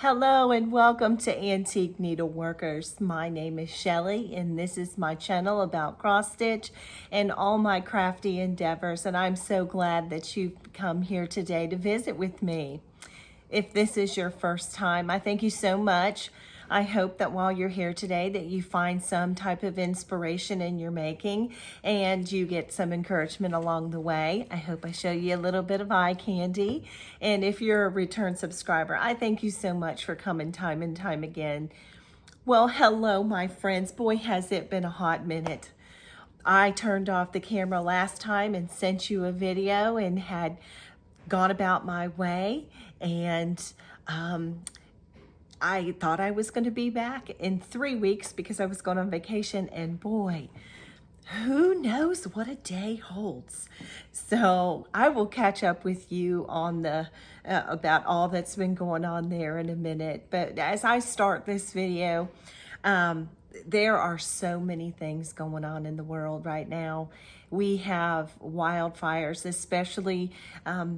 Hello and welcome to Antique Needleworkers. My name is Shellie and this is my channel about cross stitch and all my crafty endeavors, and I'm so glad that you've come here today to visit with me. If this is your first time, I thank you so much. I hope that while you're here today that you find some type of inspiration in your making and you get some encouragement along the way. I hope I show you a little bit of eye candy. And if you're a return subscriber, I thank you so much for coming time and time again. Well, hello, my friends. Boy, has it been a hot minute. I turned off the camera last time and sent you a video and had gone about my way, and I thought I was going to be back in 3 weeks because I was going on vacation, and boy, who knows what a day holds. So I will catch up with you on the about all that's been going on there in a minute. But as I start this video, there are so many things going on in the world right now. We have wildfires, especially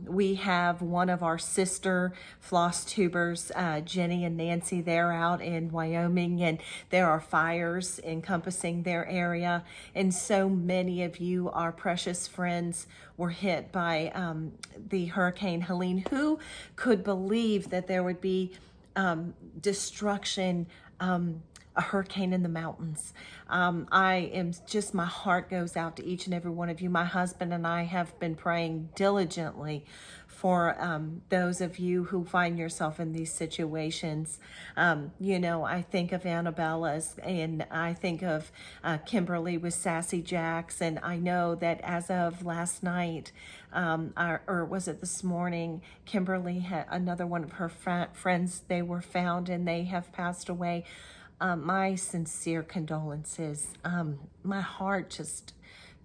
we have one of our sister Flosstubers, Jenny and Nancy. They're out in Wyoming, and there are fires encompassing their area. And so many of you, our precious friends, were hit by the Hurricane Helene. Who could believe that there would be destruction, a hurricane in the mountains? My heart goes out to each and every one of you. My husband and I have been praying diligently for those of you who find yourself in these situations. I think of Annabella's, and I think of Kimberly with Sassy Jacks, and I know that as of last night, or was it this morning, Kimberly had another one of her friends, they were found and they have passed away. My sincere condolences. My heart just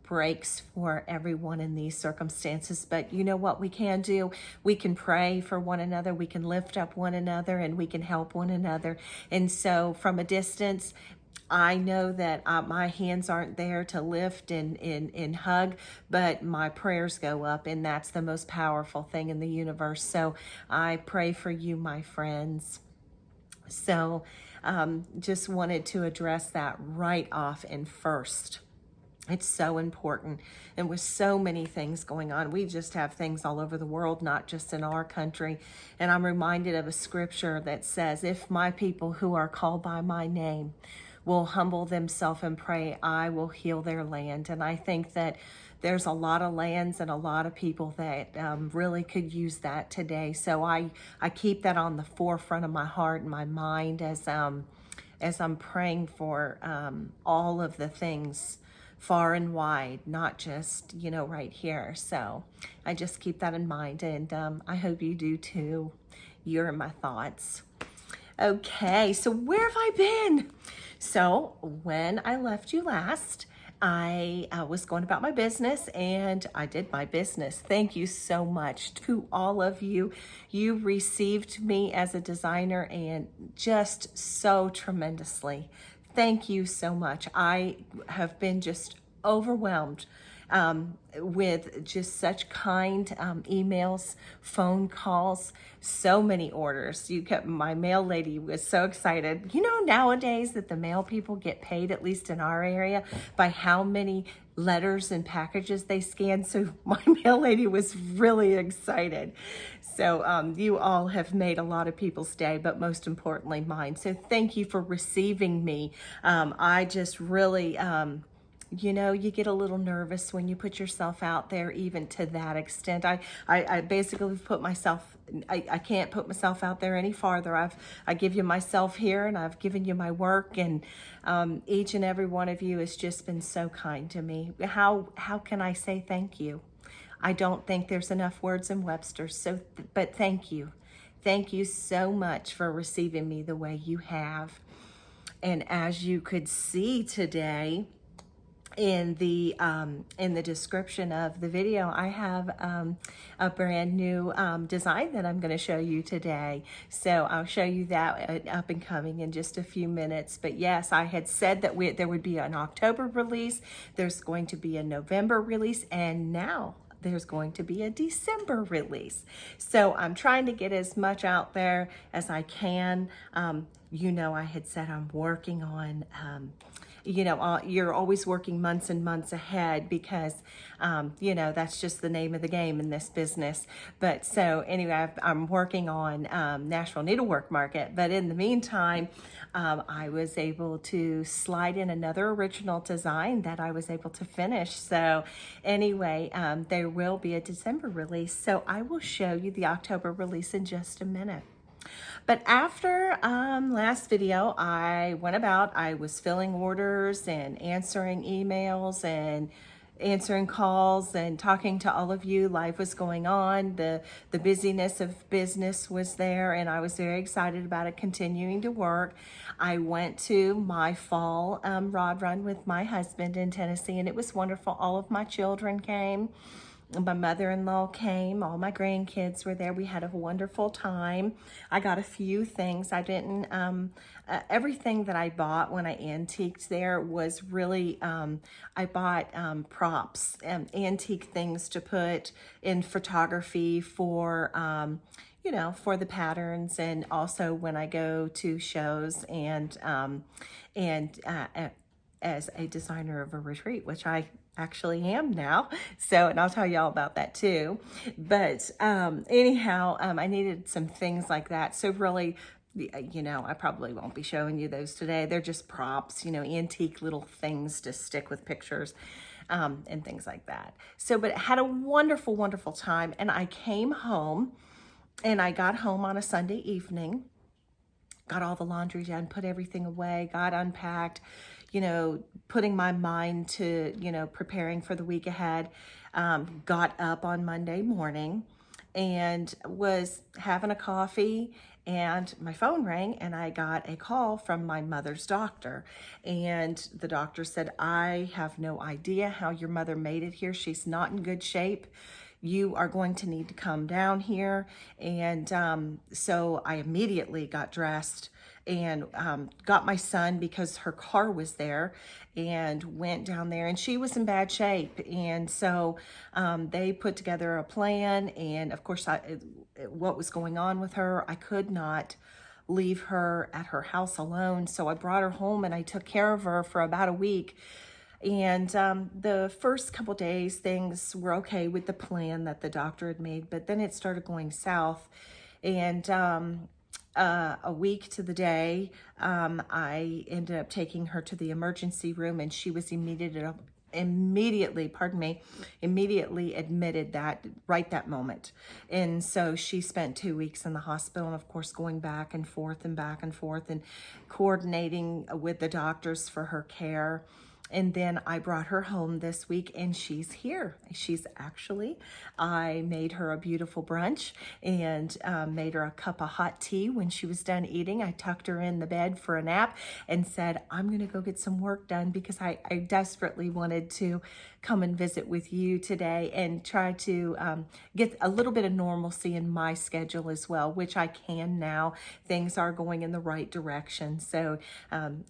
breaks for everyone in these circumstances. But you know what we can do? We can pray for one another. We can lift up one another, and we can help one another. And so from a distance, I know that my hands aren't there to lift and hug, but my prayers go up, and that's the most powerful thing in the universe. So I pray for you, my friends. So just wanted to address that right off and first. It's so important. And with so many things going on, we just have things all over the world, not just in our country. And I'm reminded of a scripture that says, if my people who are called by my name will humble themselves and pray, I will heal their land. And I think that there's a lot of lands and a lot of people that really could use that today. So I keep that on the forefront of my heart and my mind as I'm praying for all of the things far and wide, not just, right here. So I just keep that in mind, and I hope you do too. You're in my thoughts. Okay, so where have I been? So when I left you last, I was going about my business, and I did my business. Thank you so much to all of you. You received me as a designer, and just so tremendously. Thank you so much. I have been just overwhelmed with just such kind emails, phone calls, so many orders. My mail lady was so excited. Nowadays that the mail people get paid, at least in our area, by how many letters and packages they scan. So my mail lady was really excited. So you all have made a lot of people's day, but most importantly mine. So thank you for receiving me. I just really, you get a little nervous when you put yourself out there, even to that extent. I basically put myself, I can't put myself out there any farther. I give you myself here, and I've given you my work, and each and every one of you has just been so kind to me. How can I say thank you? I don't think there's enough words in Webster's. But thank you. Thank you so much for receiving me the way you have. And as you could see today, in the description of the video, I have a brand new design that I'm going to show you today. So I'll show you that up and coming in just a few minutes. But yes, I had said that there would be an October release. There's going to be a November release, and now there's going to be a December release. So I'm trying to get as much out there as I can. You know, I had said I'm working on, you know, you're always working months and months ahead because, you know, that's just the name of the game in this business. But so anyway, I'm working on National Needlework Market. But in the meantime, I was able to slide in another original design that I was able to finish. So anyway, there will be a December release. So I will show you the October release in just a minute. But after last video, I was filling orders and answering emails and answering calls and talking to all of you. Life was going on. The busyness of business was there, and I was very excited about it continuing to work. I went to my fall rod run with my husband in Tennessee, and it was wonderful. All of my children came. My mother-in-law came, all my grandkids were there. We had a wonderful time. I got a few things. I didn't, everything that I bought when I antiqued there was really, I bought props, antique things to put in photography for, you know, for the patterns, and also when I go to shows and as a designer of a retreat, which I actually am now. So, and I'll tell you all about that too. But anyhow, I needed some things like that. So really, you know, I probably won't be showing you those today. They're just props, you know, antique little things to stick with pictures and things like that. So, but had a wonderful, wonderful time. And I came home, and I got home on a Sunday evening, got all the laundry done, put everything away, got unpacked, you know, putting my mind to, you know, preparing for the week ahead. Got up on Monday morning and was having a coffee, and my phone rang, and I got a call from my mother's doctor. And the doctor said, I have no idea how your mother made it here. She's not in good shape. You are going to need to come down here. And so I immediately got dressed and got my son, because her car was there, and went down there, and she was in bad shape. And so they put together a plan. And of course, what was going on with her, I could not leave her at her house alone. So I brought her home, and I took care of her for about a week. And the first couple days, things were okay with the plan that the doctor had made, but then it started going south. And a week to the day, I ended up taking her to the emergency room, and she was immediately admitted that moment. And so she spent 2 weeks in the hospital, and of course going back and forth and coordinating with the doctors for her care. And then I brought her home this week, and she's here. I made her a beautiful brunch, and made her a cup of hot tea when she was done eating. I tucked her in the bed for a nap and said, I'm going to go get some work done, because I desperately wanted to come and visit with you today and try to get a little bit of normalcy in my schedule as well, which I can now. Things are going in the right direction. So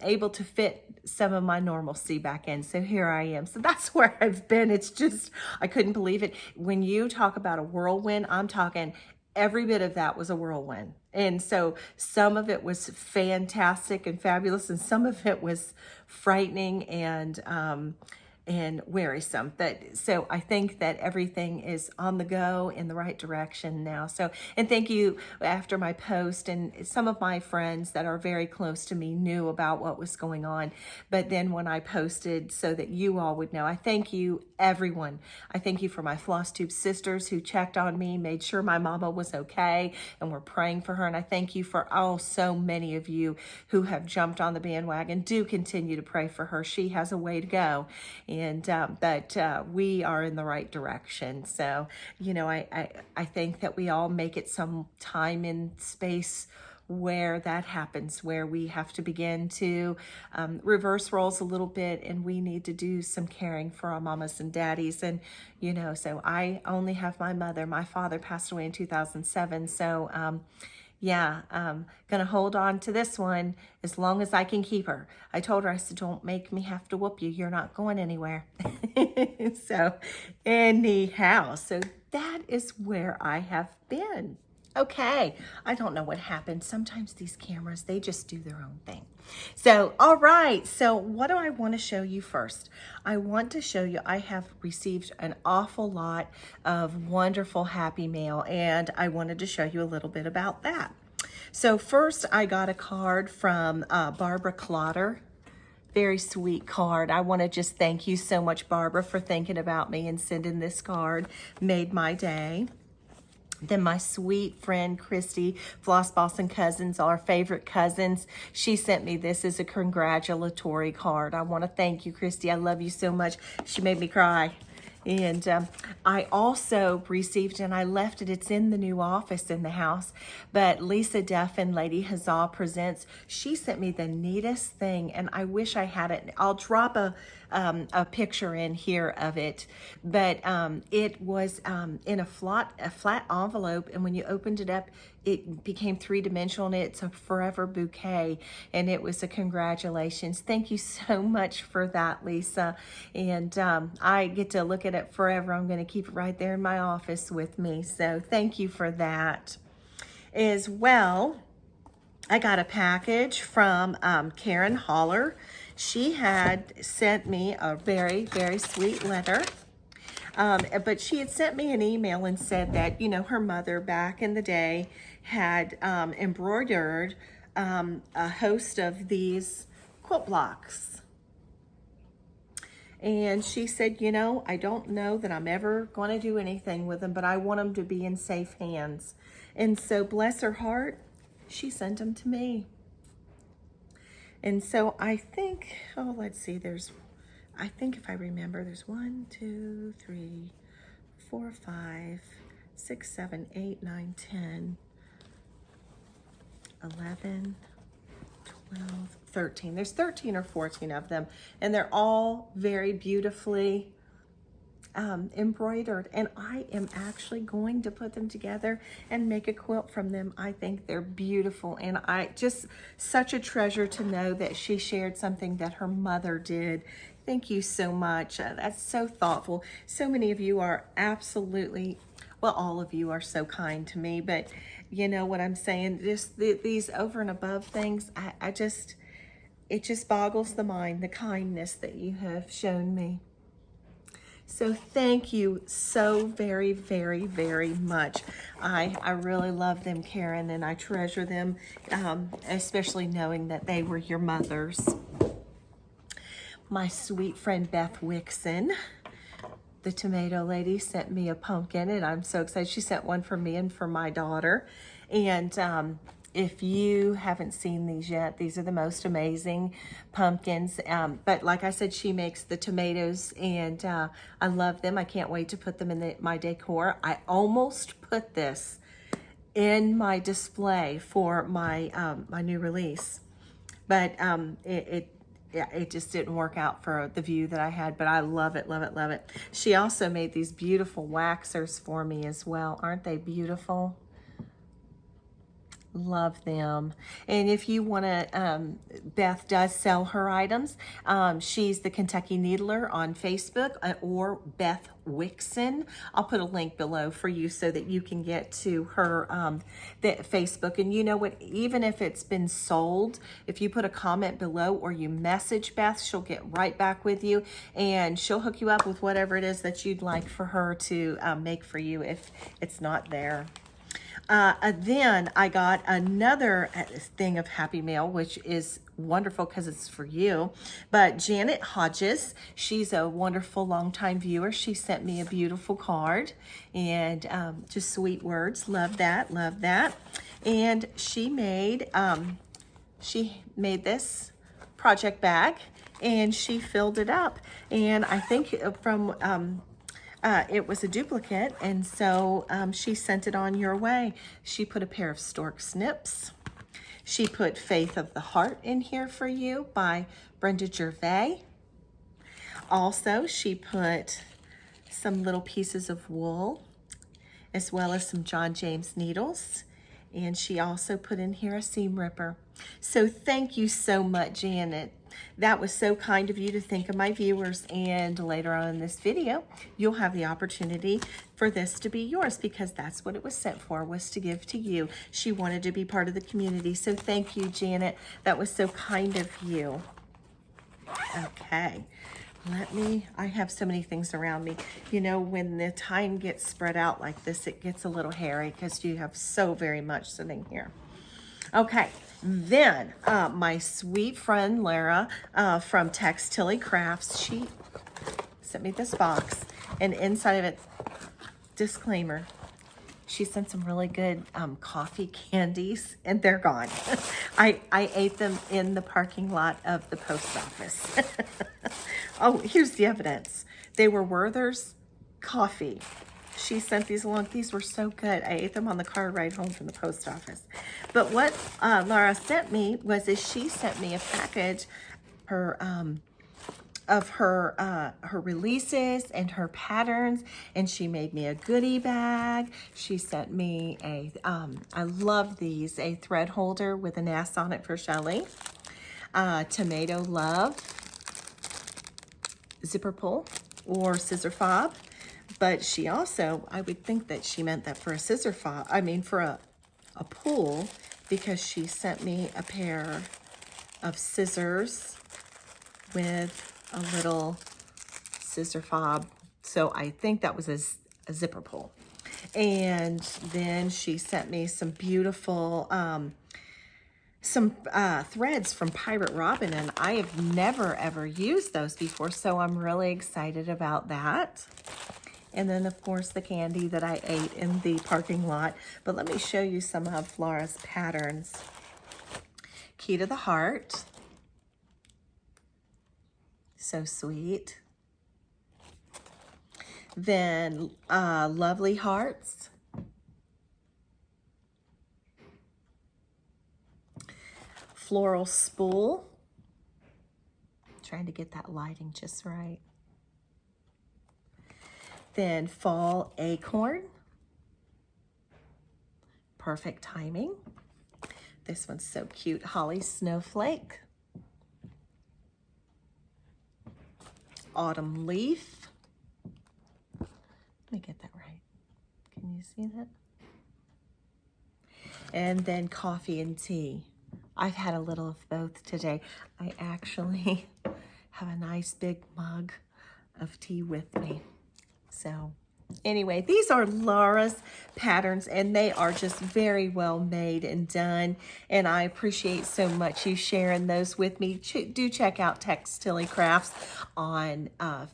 able to fit some of my normalcy back in. So here I am. So that's where I've been. It's just, I couldn't believe it. When you talk about a whirlwind, I'm talking every bit of that was a whirlwind. And so some of it was fantastic and fabulous, and some of it was frightening and wearisome. So I think that everything is on the go in the right direction now. So, and thank you. After my post, and some of my friends that are very close to me knew about what was going on. But then when I posted so that you all would know, I thank you, everyone. I thank you for my Flosstube sisters who checked on me, made sure my mama was okay, and were praying for her. And I thank you for so many of you who have jumped on the bandwagon. Do continue to pray for her. She has a way to go. But we are in the right direction. So, you know, I think that we all make it some time in space where that happens, where we have to begin to reverse roles a little bit, and we need to do some caring for our mamas and daddies. And, you know, so I only have my mother. My father passed away in 2007. So, Yeah, gonna hold on to this one as long as I can keep her. I told her, I said, don't make me have to whoop you. You're not going anywhere. So anyhow, so that is where I have been. Okay, I don't know what happened. Sometimes these cameras, they just do their own thing. So, all right, so what do I want to show you first? I want to show you, I have received an awful lot of wonderful happy mail, and I wanted to show you a little bit about that. So first, I got a card from Barbara Clotter. Very sweet card. I want to just thank you so much, Barbara, for thinking about me and sending this card. Made my day. Then my sweet friend Christy, Floss Boss and Cousins, our favorite cousins, she sent me this as a congratulatory card. I want to thank you, Christy. I love you so much. She made me cry. And I also received, and I left it, it's in the new office in the house, but Lisa Duff and Lady Huzzah Presents, she sent me the neatest thing, and I wish I had it. I'll drop a picture in here of it, but it was in a flat envelope, and when you opened it up, it became three-dimensional, and it's a forever bouquet, and it was a congratulations. Thank you so much for that, Lisa, and I get to look at it forever. I'm going to keep it right there in my office with me, so thank you for that. As well, I got a package from Karen Holler. She had sent me a very, very sweet letter. But she had sent me an email and said that, you know, her mother back in the day had embroidered a host of these quilt blocks. And she said, you know, I don't know that I'm ever going to do anything with them, but I want them to be in safe hands. And so, bless her heart, she sent them to me. And so I think, oh, let's see, I think if I remember, there's 1, 2, 3, 4, 5, 6, 7, 8, 9, 10, 11, 12, 13. There's 13 or 14 of them, and they're all very beautifully embroidered, and I am actually going to put them together and make a quilt from them. I think they're beautiful, and I just such a treasure to know that she shared something that her mother did. Thank you so much. That's so thoughtful. So many of you are absolutely, well, all of you are so kind to me, but you know what I'm saying, just these over and above things, it just boggles the mind, the kindness that you have shown me. So thank you so very, very, very much. I really love them, Karen, and I treasure them, especially knowing that they were your mothers. My sweet friend Beth Wiksen, the tomato lady, sent me a pumpkin, and I'm so excited. She sent one for me and for my daughter. And if you haven't seen these yet, these are the most amazing pumpkins. But like I said, she makes the tomatoes, and I love them. I can't wait to put them in my decor. I almost put this in my display for my my new release, but it just didn't work out for the view that I had, but I love it, love it, love it. She also made these beautiful waxers for me as well. Aren't they beautiful? Love them. And if you want to, Beth does sell her items. She's the Kentucky Needler on Facebook, or Beth Wiksen. I'll put a link below for you so that you can get to her the Facebook. And you know what, even if it's been sold, if you put a comment below or you message Beth, she'll get right back with you, and she'll hook you up with whatever it is that you'd like for her to make for you if it's not there. Then I got another thing of happy mail, which is wonderful because it's for you. But Janet Hodges, she's a wonderful longtime viewer. She sent me a beautiful card, and just sweet words. Love that, love that. And she made this project bag, and she filled it up. And I think from it was a duplicate, and so she sent it on your way. She put a pair of stork snips. She put Faith of the Heart in here for you by Brenda Gervais. Also, she put some little pieces of wool, as well as some John James needles. And she also put in here a seam ripper. So thank you so much, Janet. That was so kind of you to think of my viewers. And later on in this video, you'll have the opportunity for this to be yours, because that's what it was sent for, was to give to you. She wanted to be part of the community. So thank you, Janet. That was so kind of you. Okay. I have so many things around me. You know, when the time gets spread out like this, it gets a little hairy because you have so very much sitting here. Okay, then my sweet friend Lara from Textilly Crafts, she sent me this box, and inside of it, disclaimer, she sent some really good coffee candies, and they're gone. I ate them in the parking lot of the post office. Oh, here's the evidence. They were Werther's coffee. She sent these along. These were so good. I ate them on the car ride home from the post office. But what Laura sent me she sent me a package of her releases and her patterns, and she made me a goodie bag. She sent me I love these, a thread holder with an S on it for Shellie, Tomato Love zipper pull or scissor fob. But she also, I would think that she meant that for a scissor fob, for a pull, because she sent me a pair of scissors with a little scissor fob. So I think that was a zipper pull. And then she sent me some beautiful threads from Pirate Robin, and I have never ever used those before, so I'm really excited about that. And then of course the candy that I ate in the parking lot. But let me show you some of Laura's patterns. Key to the Heart, so sweet. Then Lovely Hearts, Floral Spool, trying to get that lighting just right. Then Fall Acorn, Perfect Timing. This one's so cute, Holly Snowflake. Autumn Leaf. Let me get that right. Can you see that? And then Coffee and Tea. I've had a little of both today. I actually have a nice big mug of tea with me. So anyway, these are Laura's patterns, and they are just very well made and done. And I appreciate so much you sharing those with me. Do check out Textilly Crafts on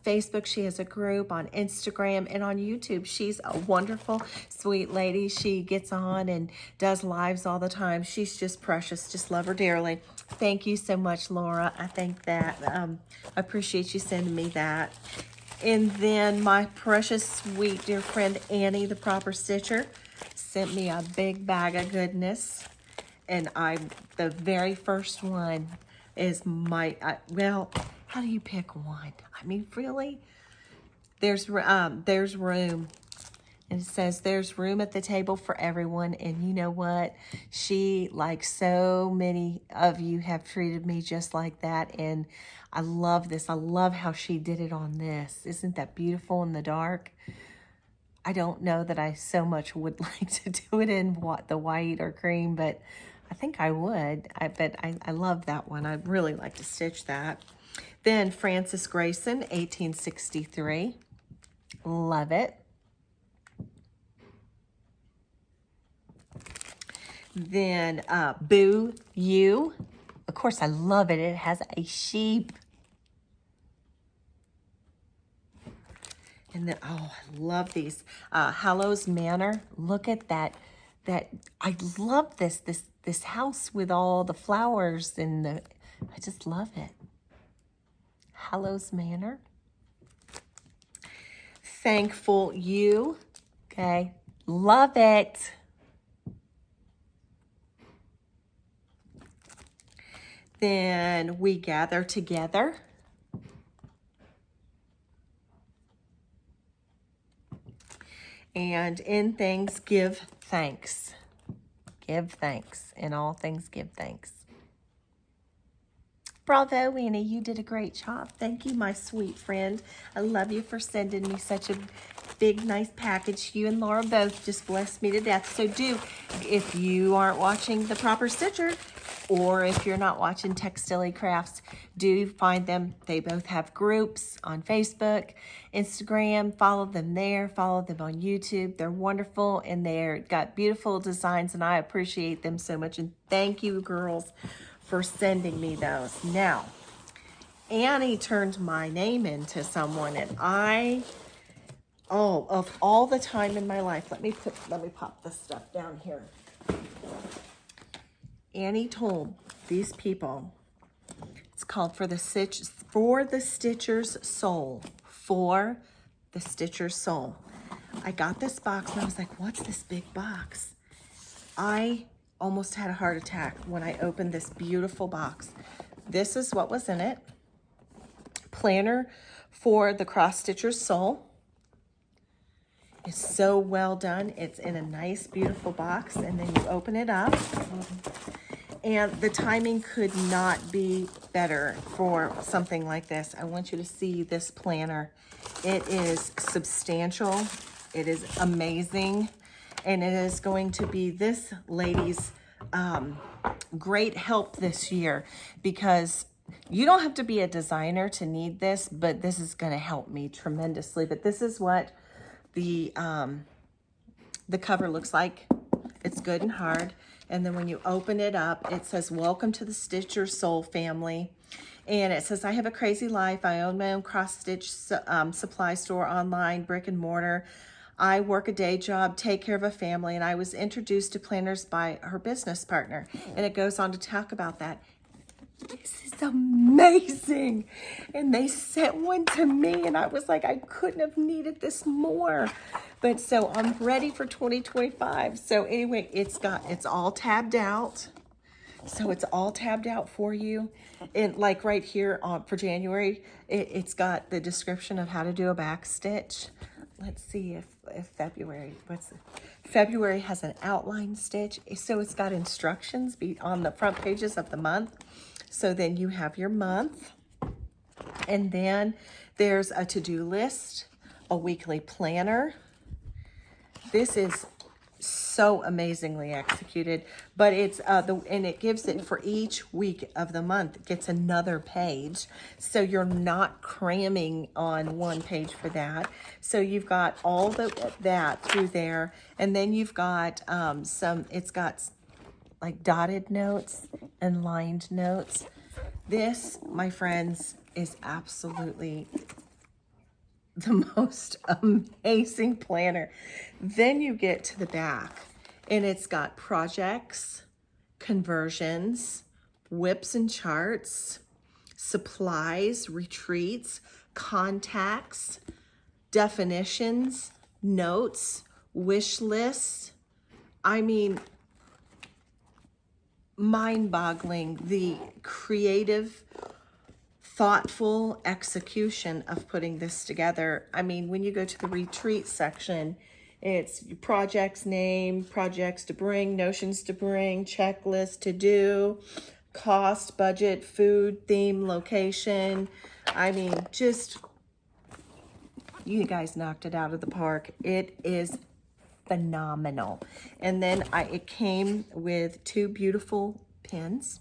Facebook. She has a group on Instagram and on YouTube. She's a wonderful, sweet lady. She gets on and does lives all the time. She's just precious. Just love her dearly. Thank you so much, Laura. I think that I appreciate you sending me that. And then my precious, sweet, dear friend Annie, the Proper Stitcher, sent me a big bag of goodness. And the very first one is well, how do you pick one? Really? There's room. And it says there's room at the table for everyone. And you know what? She, like so many of you, have treated me just like that. And I love this. I love how she did it on this. Isn't that beautiful in the dark? I don't know that I so much would like to do it in the white or cream, but I think I would. But I love that one. I'd really like to stitch that. Then Frances Grayson, 1863. Love it. Then Boo You. Of course, I love it. It has a sheep. And then, oh, I love these. Hallows Manor. Look at that. I love this house with all the flowers and I just love it. Hallows Manor. Thankful You. Okay. Love it. Then We Gather Together. And In Things Give Thanks. Give thanks. In all things, give thanks. Bravo, Annie. You did a great job. Thank you, my sweet friend. I love you for sending me such a big, nice package. You and Laura both just blessed me to death. So if you aren't watching The Proper Stitcher, or if you're not watching Textile Crafts, do find them. They both have groups on Facebook, Instagram. Follow them there. Follow them on YouTube. They're wonderful, and they're got beautiful designs, and I appreciate them so much. And thank you, girls, for sending me those. Now, Annie turned my name into someone, and of all the time in my life, let me pop this stuff down here. Annie told these people, it's called For the Stitcher's Soul. For the Stitcher's Soul. I got this box and I was like, what's this big box? I almost had a heart attack when I opened this beautiful box. This is what was in it. Planner for the Cross Stitcher's Soul. It's so well done. It's in a nice, beautiful box, and then you open it up. And the timing could not be better for something like this. I want you to see this planner. It is substantial. It is amazing. And it is going to be this lady's great help this year, because you don't have to be a designer to need this, but this is going to help me tremendously. But this is what the cover looks like. It's good and hard. And then when you open it up, it says, welcome to the Stitcher Soul family. And it says, I have a crazy life. I own my own cross-stitch supply store online, brick and mortar. I work a day job, take care of a family, and I was introduced to planners by her business partner. And it goes on to talk about that. This is amazing. And they sent one to me, and I was like, I couldn't have needed this more. But so I'm ready for 2025. So anyway, it's all tabbed out. So it's all tabbed out for you. And like right here for January, it's got the description of how to do a back stitch. Let's see if February, February has an outline stitch. So it's got instructions on the front pages of the month. So then you have your month. And then there's a to-do list, a weekly planner. This is so amazingly executed, but it's and it gives it for each week of the month. It gets another page, so you're not cramming on one page for that. So you've got all that through there, and then you've got it's got like dotted notes and lined notes. This, my friends, is absolutely the most amazing planner. Then you get to the back, and it's got projects, conversions, whips and charts, supplies, retreats, contacts, definitions, notes, wish lists. I mean, mind-boggling, the creative, thoughtful execution of putting this together. I mean, when you go to the retreat section, it's projects name, projects to bring, notions to bring, checklist to do, cost, budget, food, theme, location. I mean, just, you guys knocked it out of the park. It is phenomenal. And then it came with 2 beautiful pins.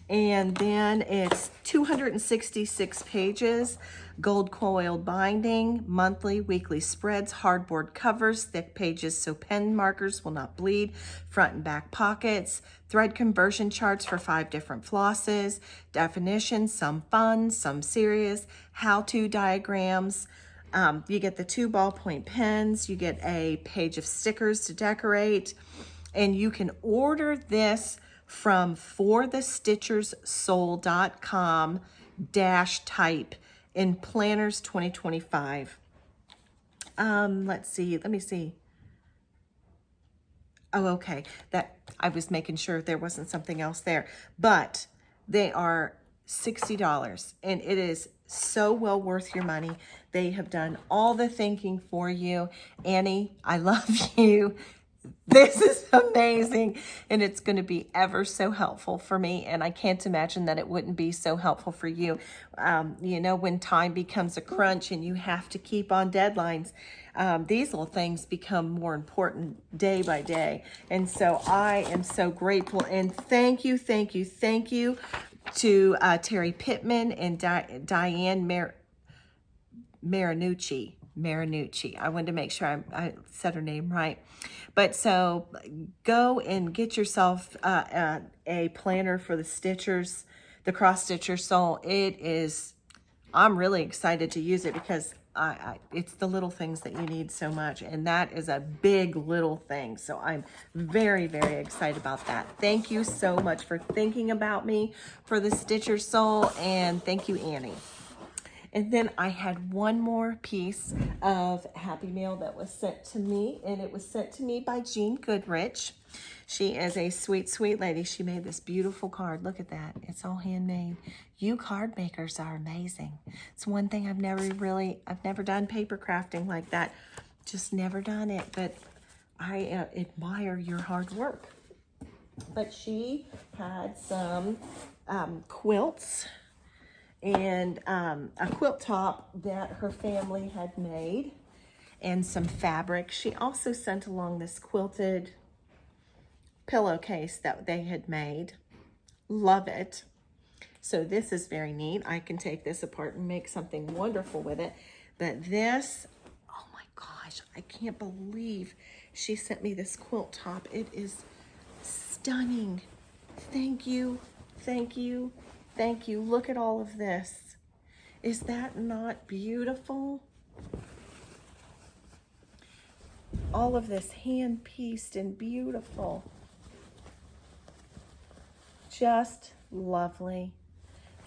And then it's 266 pages, gold coiled binding, monthly, weekly spreads, hardboard covers, thick pages so pen markers will not bleed, front and back pockets, thread conversion charts for 5 different flosses, definitions, some fun, some serious, how-to diagrams. You get the 2 ballpoint pens, you get a page of stickers to decorate, and you can order this from forthestitcherssoul.com-type in Planners 2025. Let me see. Oh, okay. That I was making sure there wasn't something else there, but they are $60, and it is so well worth your money. They have done all the thinking for you. Annie, I love you. This is amazing, and it's going to be ever so helpful for me, and I can't imagine that it wouldn't be so helpful for you. You know, when time becomes a crunch and you have to keep on deadlines, these little things become more important day by day. And so I am so grateful, and thank you to Terry Pittman and Diane Marinucci. I wanted to make sure I said her name right. But so go and get yourself a planner for the stitchers, the cross stitcher soul. I'm really excited to use it because it's the little things that you need so much, and that is a big little thing. So I'm very, very excited about that. Thank you so much for thinking about me for the Stitcher Soul, and thank you, Annie. And then I had one more piece of Happy Mail that was sent to me, and it was sent to me by Jean Goodrich. She is a sweet, sweet lady. She made this beautiful card. Look at that. It's all handmade. You card makers are amazing. It's one thing I've never done paper crafting like that. Just never done it, but I admire your hard work. But she had some quilts and a quilt top that her family had made and some fabric. She also sent along this quilted pillowcase that they had made. Love it. So this is very neat. I can take this apart and make something wonderful with it. But this, oh my gosh, I can't believe she sent me this quilt top. It is stunning. Thank you. Look at all of this. Is that not beautiful? All of this hand-pieced and beautiful. Just lovely.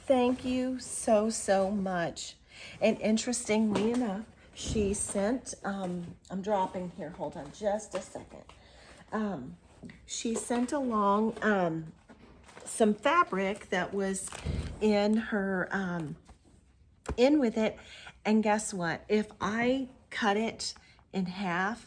Thank you so much. And interestingly enough, she sent, I'm dropping here, hold on just a second. She sent along some fabric that was in her, in with it. And guess what? If I cut it in half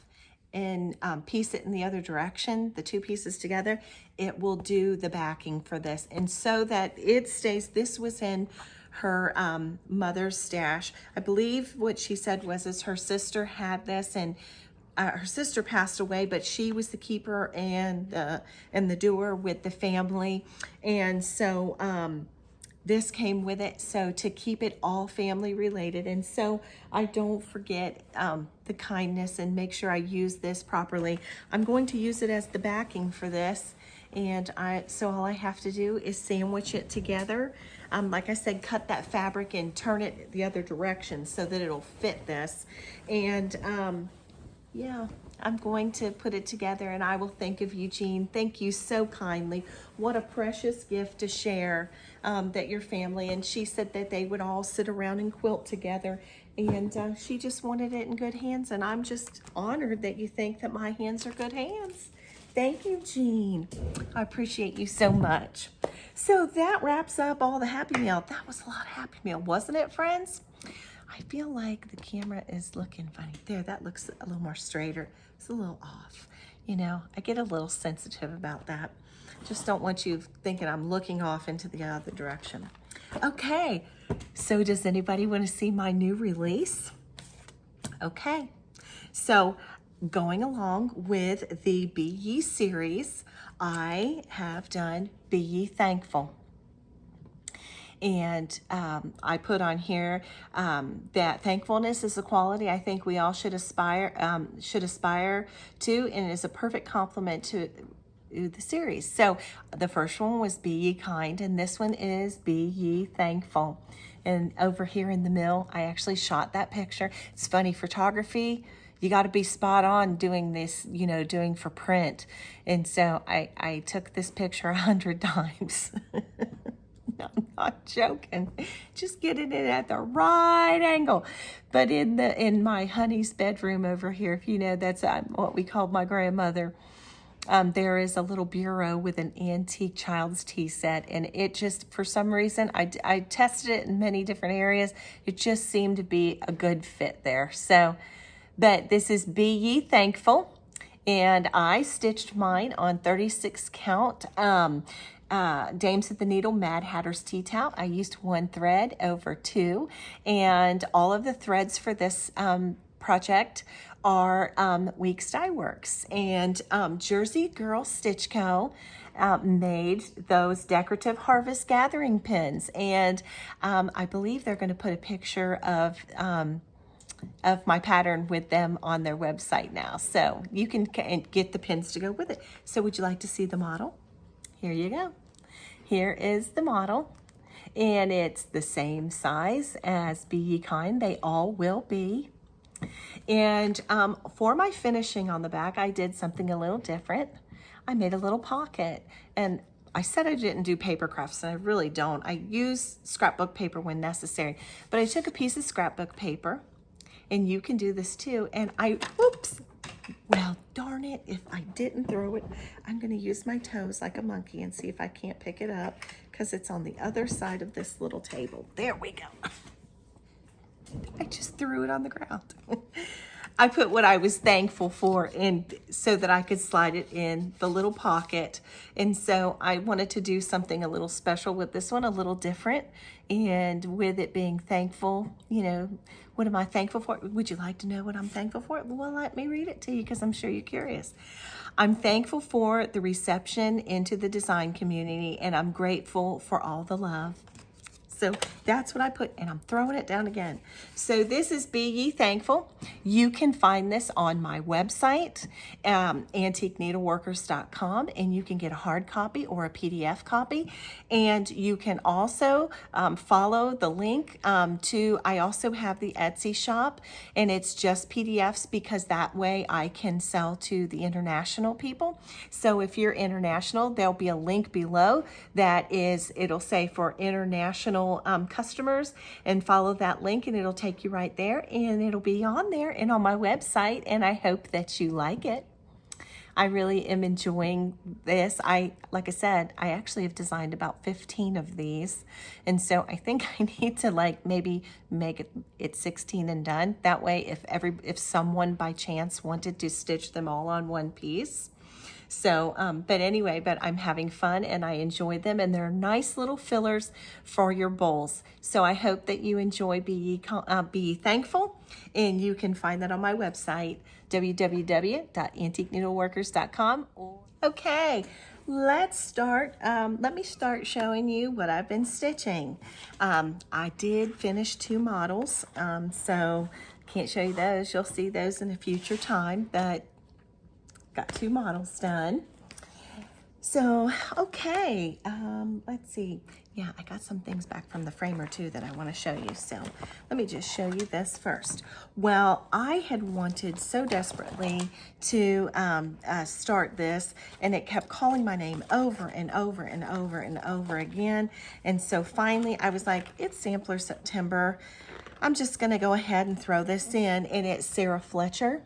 and piece it in the other direction, the two pieces together, it will do the backing for this. And so that it stays, this was in her mother's stash. I believe what she said is her sister had this, and her sister passed away, but she was the keeper and the doer with the family. And so this came with it, so to keep it all family related. And so I don't forget the kindness and make sure I use this properly. I'm going to use it as the backing for this. And so all I have to do is sandwich it together. Like I said, cut that fabric and turn it the other direction so that it'll fit this. And yeah, I'm going to put it together, and I will think of you, Jean. Thank you so kindly. What a precious gift to share that your family, and she said that they would all sit around and quilt together, and she just wanted it in good hands, and I'm just honored that you think that my hands are good hands. Thank you, Jean. I appreciate you so much. So that wraps up all the Happy Mail. That was a lot of Happy Mail, wasn't it, friends? I feel like the camera is looking funny. There, that looks a little more straighter. It's a little off. You know, I get a little sensitive about that. Just don't want you thinking I'm looking off into the other direction. Okay, so does anybody want to see my new release? Okay, so going along with the Be Ye series, I have done Be Ye Thankful. And I put on here that thankfulness is a quality I think we all should aspire to, and is a perfect complement to the series. So the first one was Be Ye Kind, and this one is Be Ye Thankful. And over here in the mill, I actually shot that picture. It's funny, photography, you got to be spot on doing this, you know, doing for print. And so I took this picture 100 times. I'm not joking. Just getting it at the right angle. But in my honey's bedroom over here, if you know, that's what we called my grandmother. There is a little bureau with an antique child's tea set, and it just, for some reason, I tested it in many different areas. It just seemed to be a good fit there. So, but this is Be Ye Thankful, And I stitched mine on 36 count Dames at the Needle Mad Hatter's Tea Towel. I used 1 thread over 2, and all of the threads for this project are Weeks Dye Works, and Jersey Girl Stitch Co. Made those decorative harvest gathering pins, and I believe they're going to put a picture of my pattern with them on their website now, so you can get the pins to go with it. So would you like to see the model? Here you go. Here is the model, and it's the same size as Be Ye Kind. They all will be. And for my finishing on the back, I did something a little different. I made a little pocket, and I said I didn't do paper crafts, and I really don't. I use scrapbook paper when necessary, but I took a piece of scrapbook paper, and you can do this too, and whoops, well, darn it, if I didn't throw it, I'm going to use my toes like a monkey and see if I can't pick it up, because it's on the other side of this little table. There we go. I just threw it on the ground. I put what I was thankful for in so that I could slide it in the little pocket. And so I wanted to do something a little special with this one, a little different. And with it being thankful, you know, what am I thankful for? Would you like to know what I'm thankful for? Well, let me read it to you, because I'm sure you're curious. I'm thankful for the reception into the design community, and I'm grateful for all the love. So that's what I put, and I'm throwing it down again. So this is Be Ye Thankful. You can find this on my website, AntiqueNeedleworkers.com, and you can get a hard copy or a PDF copy. And you can also follow the link I also have the Etsy shop, and it's just PDFs, because that way I can sell to the international people. So if you're international, there'll be a link below it'll say for international customers, and follow that link, and it'll take you right there, and it'll be on there and on my website, and I hope that you like it. I really am enjoying this. Like I said, I actually have designed about 15 of these, and so I think I need to maybe make it 16 and done. That way, if someone by chance wanted to stitch them all on one piece. So, but I'm having fun, and I enjoy them, and they're nice little fillers for your bowls. So I hope that you enjoy Be Ye Thankful, and you can find that on my website, www.antiqueneedleworkers.com. Okay, let's start. Let me start showing you what I've been stitching. I did finish 2 models, so can't show you those. You'll see those in a future time, but got 2 models done. So, okay, let's see. Yeah, I got some things back from the framer too that I want to show you. So let me just show you this first. Well, I had wanted so desperately to start this, and it kept calling my name over and over and over and over again. And so finally I was like, it's Sampler September. I'm just going to go ahead and throw this in, and it's Sarah Fletcher.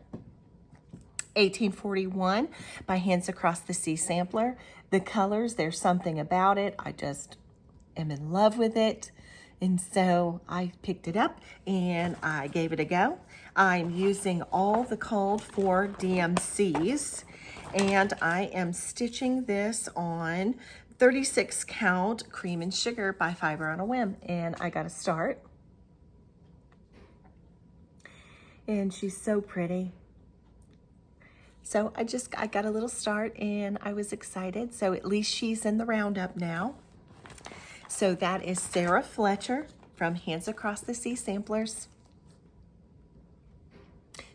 1841 by Hands Across the Sea Sampler. The colors, there's something about it. I just am in love with it. And so I picked it up and I gave it a go. I'm using all the called for DMCs, and I am stitching this on 36 count Cream and Sugar by Fiber on a Whim. And I got to start. And she's so pretty. So I got a little start, and I was excited. So at least she's in the roundup now. So that is Sarah Fletcher from Hands Across the Sea Samplers.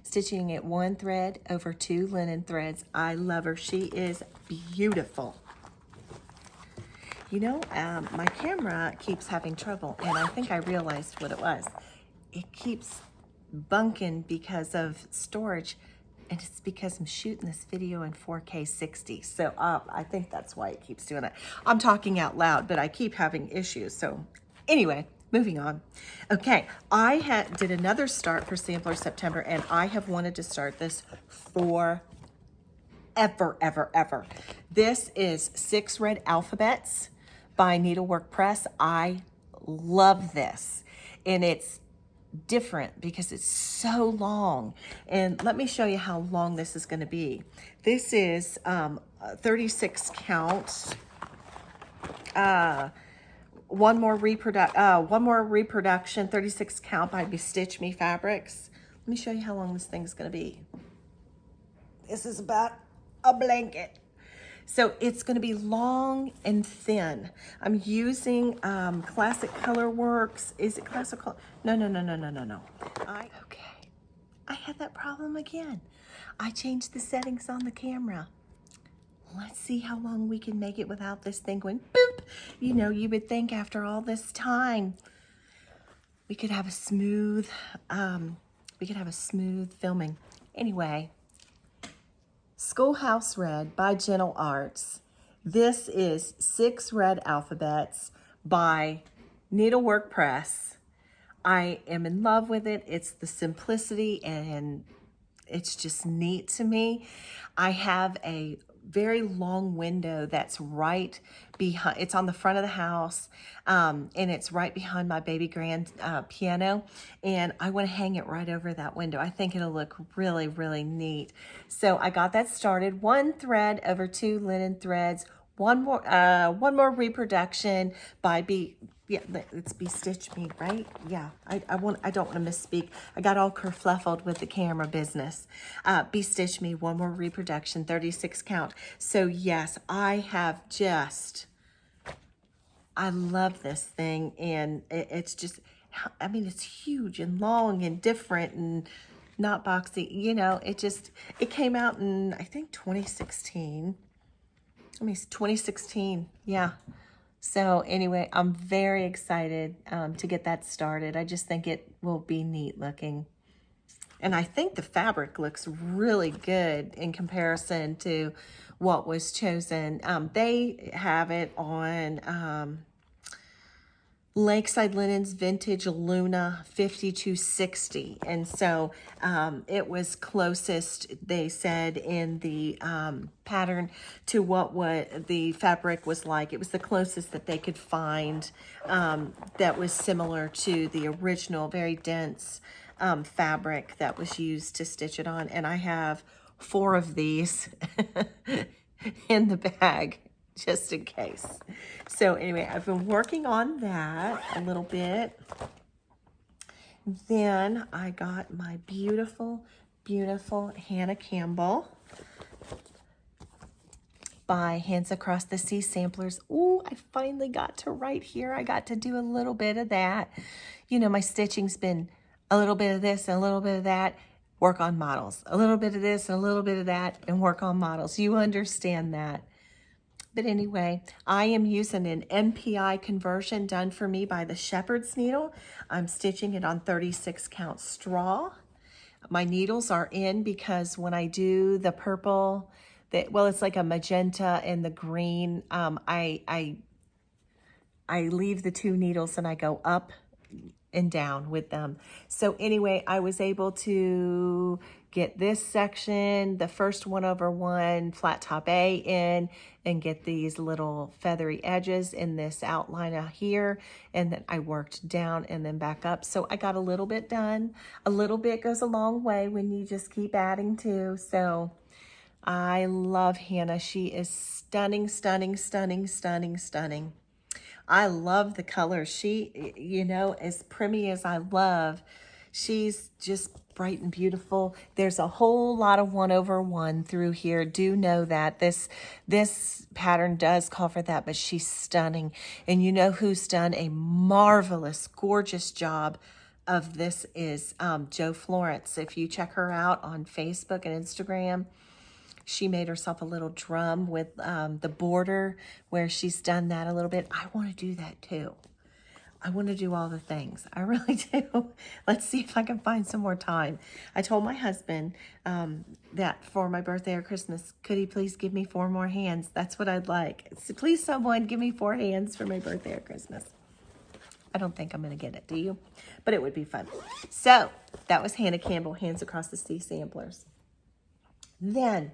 Stitching it 1 thread over 2 linen threads. I love her. She is beautiful. You know, my camera keeps having trouble, and I think I realized what it was. It keeps bunking because of storage. And it's because I'm shooting this video in 4K 60. So I think that's why it keeps doing it. I'm talking out loud, but I keep having issues. So anyway, moving on. Okay, I did another start for Sampler September, and I have wanted to start this for ever. This is 6 Red Alphabets by Needlework Press. I love this. And it's different because it's so long. And let me show you how long this is going to be. This is 36 count. One more reproduction, 36 count by Bestitch Me Fabrics. Let me show you how long this thing's going to be. This is about a blanket. So it's going to be long and thin. I'm using Classic Color Works. Is it Classic Color? No. Okay. I had that problem again. I changed the settings on the camera. Let's see how long we can make it without this thing going boop. You know, you would think after all this time, we could have a smooth filming. Anyway, Schoolhouse Red by Gentle Arts. This is 6 red alphabets by Needlework Press. I am in love with it. It's the simplicity and it's just neat to me. I have a very long window that's right behind, it's on the front of the house, and it's right behind my baby grand piano, and I want to hang it right over that window. I think it'll look really, really neat. So I got that started. 1 thread over 2 linen threads, one more reproduction by it's Bestitch Me, right? Yeah, I don't want to misspeak. I got all kerfluffled with the camera business. Bestitch Me, 1 more reproduction, 36 count. So yes, I love this thing, and it's just, I mean, it's huge and long and different and not boxy. You know, it came out in, I think, 2016. 2016, yeah. So anyway, I'm very excited to get that started. I just think it will be neat looking. And I think the fabric looks really good in comparison to what was chosen. They have it on Lakeside Linens Vintage Luna 5260. And so it was closest, they said, in the pattern to what the fabric was like. It was the closest that they could find that was similar to the original, very dense fabric that was used to stitch it on. And I have 4 of these in the bag, just in case. So anyway, I've been working on that a little bit. Then I got my beautiful, beautiful Hannah Campbell by Hands Across the Sea Samplers. Ooh, I finally got to right here. I got to do a little bit of that. You know, my stitching's been a little bit of this and a little bit of that. Work on models. A little bit of this and a little bit of that and work on models. You understand that. But anyway, I am using an MPI conversion done for me by the Shepherd's Needle. I'm stitching it on 36 count straw. My needles are in because when I do the purple, well, it's like a magenta and the green, I leave the 2 needles and I go up and down with them. So anyway, I was able to get this section, the first 1/1 flat top A in, and get these little feathery edges in this outline out here. And then I worked down and then back up. So I got a little bit done. A little bit goes a long way when you just keep adding to. So I love Hannah. She is stunning, stunning, stunning, stunning, stunning. I love the color. She, you know, as primmy as I love, she's just bright and beautiful. There's a whole lot of 1/1 through here. Do know that this pattern does call for that, but she's stunning. And you know who's done a marvelous, gorgeous job of this is Jo Florence. If you check her out on Facebook and Instagram, she made herself a little drum with the border where she's done that a little bit. I want to do that too. I want to do all the things. I really do. Let's see if I can find some more time. I told my husband that for my birthday or Christmas, could he please give me 4 more hands? That's what I'd like. So please, someone, give me 4 hands for my birthday or Christmas. I don't think I'm going to get it, do you? But it would be fun. So that was Hannah Campbell, Hands Across the Sea Samplers. Then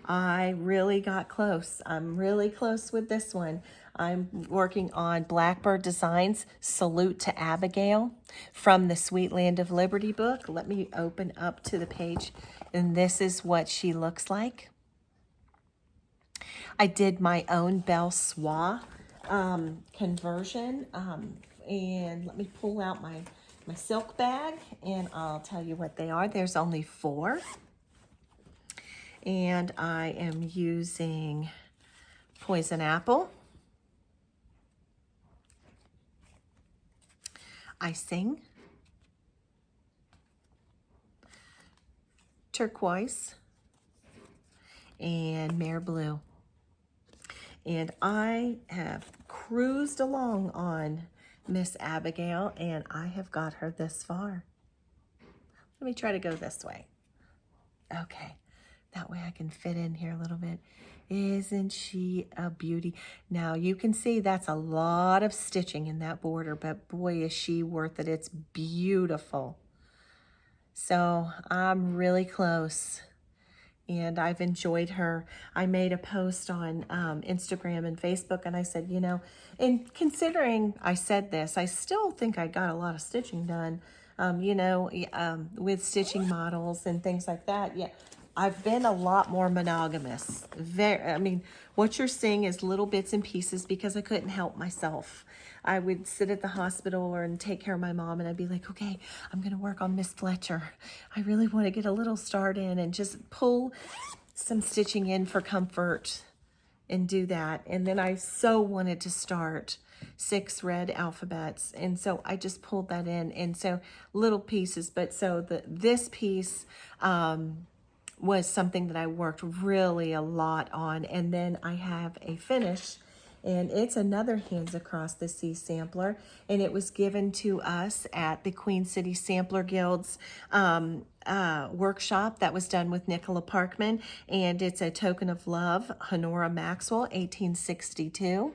I really got close. I'm really close with this one. I'm working on Blackbird Designs Salute to Abigail from the Sweet Land of Liberty book. Let me open up to the page, and this is what she looks like. I did my own Belle Soie conversion, and let me pull out my silk bag, and I'll tell you what they are. There's only 4. And I am using Poison Apple, Icing, Turquoise, and Mare Blue. And I have cruised along on Miss Abigail, and I have got her this far. Let me try to go this way. Okay. That way I can fit in here a little bit. Isn't she a beauty? Now you can see that's a lot of stitching in that border, but boy, is she worth it. It's beautiful. So I'm really close, and I've enjoyed her. I made a post on Instagram and Facebook, and I said, you know, and considering I said this, I still think I got a lot of stitching done, you know, with stitching models and things like that. Yeah. I've been a lot more monogamous. I mean, what you're seeing is little bits and pieces because I couldn't help myself. I would sit at the hospital and take care of my mom, and I'd be like, okay, I'm going to work on Miss Fletcher. I really want to get a little start in and just pull some stitching in for comfort and do that. And then I so wanted to start 6 red alphabets, and so I just pulled that in. And so little pieces, but so this piece, was something that I worked really a lot on. And then I have a finish, and it's another Hands Across the Sea sampler, and it was given to us at the Queen City Sampler Guild's workshop that was done with Nicola Parkman, and it's a token of love, Honora Maxwell, 1862.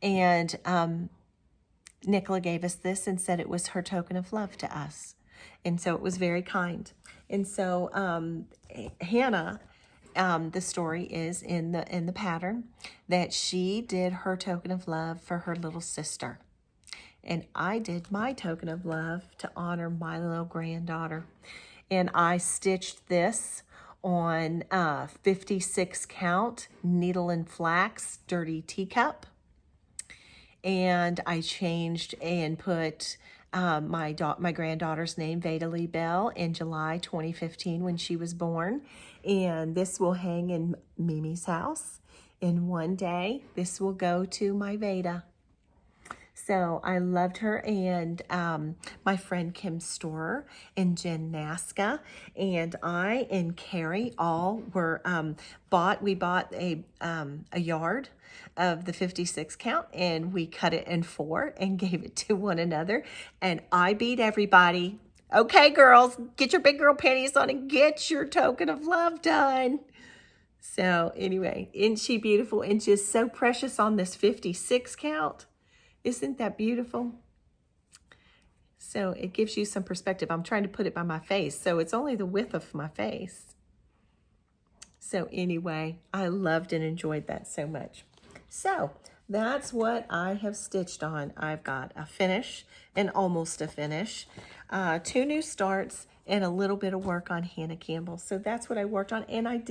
And Nicola gave us this and said it was her token of love to us. And so it was very kind. And so Hannah, the story is in the pattern that she did her token of love for her little sister. And I did my token of love to honor my little granddaughter. And I stitched this on 56 count needle and flax dirty teacup. And I changed and put my granddaughter's name, Veda Lee Bell, in July 2015 when she was born. And this will hang in Mimi's house. And one day, this will go to my Veda. So I loved her, and my friend Kim Storer and Jen Nasca and I and Carrie all were we bought a yard of the 56 count, and we cut it in 4 and gave it to one another, and I beat everybody. Okay, girls, get your big girl panties on and get your token of love done. So anyway, isn't she beautiful and just so precious on this 56 count? Isn't that beautiful? So it gives you some perspective. I'm trying to put it by my face, so it's only the width of my face. So anyway, I loved and enjoyed that so much. So that's what I have stitched on. I've got a finish and almost a finish, 2 new starts, and a little bit of work on Hannah Campbell. So that's what I worked on, and I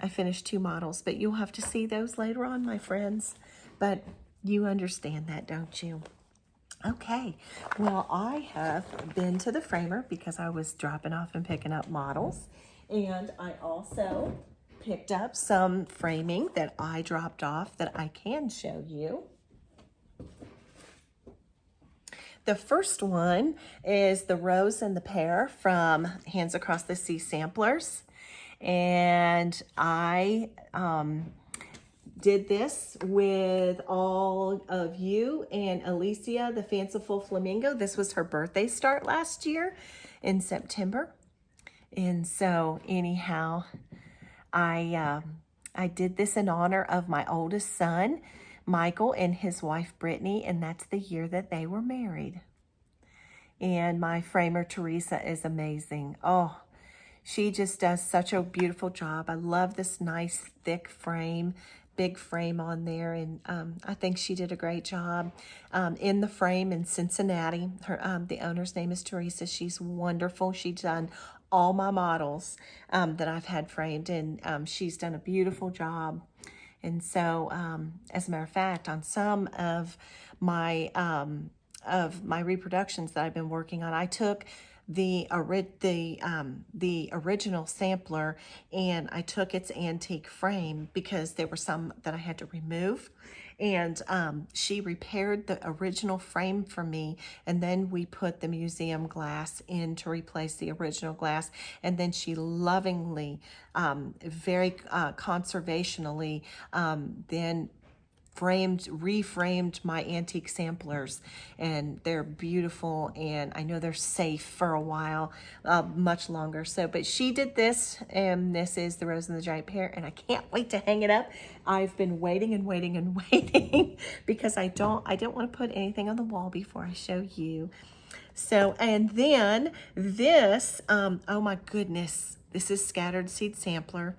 finished 2 models, but you'll have to see those later on, my friends. But you understand that, don't you? Okay, well, I have been to the framer because I was dropping off and picking up models. And I also picked up some framing that I dropped off that I can show you. The first one is the Rose and the Pear from Hands Across the Sea Samplers. And I did this with all of you and Alicia, the Fanciful Flamingo. This was her birthday start last year in September. And so anyhow, I did this in honor of my oldest son, Michael, and his wife, Brittany, and that's the year that they were married. And my framer, Teresa, is amazing. Oh, She just does such a beautiful job. I love this nice thick frame, big frame on there, and I think she did a great job. In the frame in Cincinnati, the owner's name is Teresa. She's wonderful. She's done all my models that I've had framed, and she's done a beautiful job. And so, as a matter of fact, on some of my reproductions that I've been working on, I took the original sampler and I took its antique frame because there were some that I had to remove, and she repaired the original frame for me, and then we put the museum glass in to replace the original glass, and then she lovingly, very conservationally, then reframed my antique samplers, and they're beautiful, and I know they're safe for a while, much longer. So, but she did this, and this is the Rose and the Giant Pear, and I can't wait to hang it up. I've been waiting and waiting and waiting because I don't want to put anything on the wall before I show you. So, and then this, oh my goodness, this is Scattered Seed Sampler,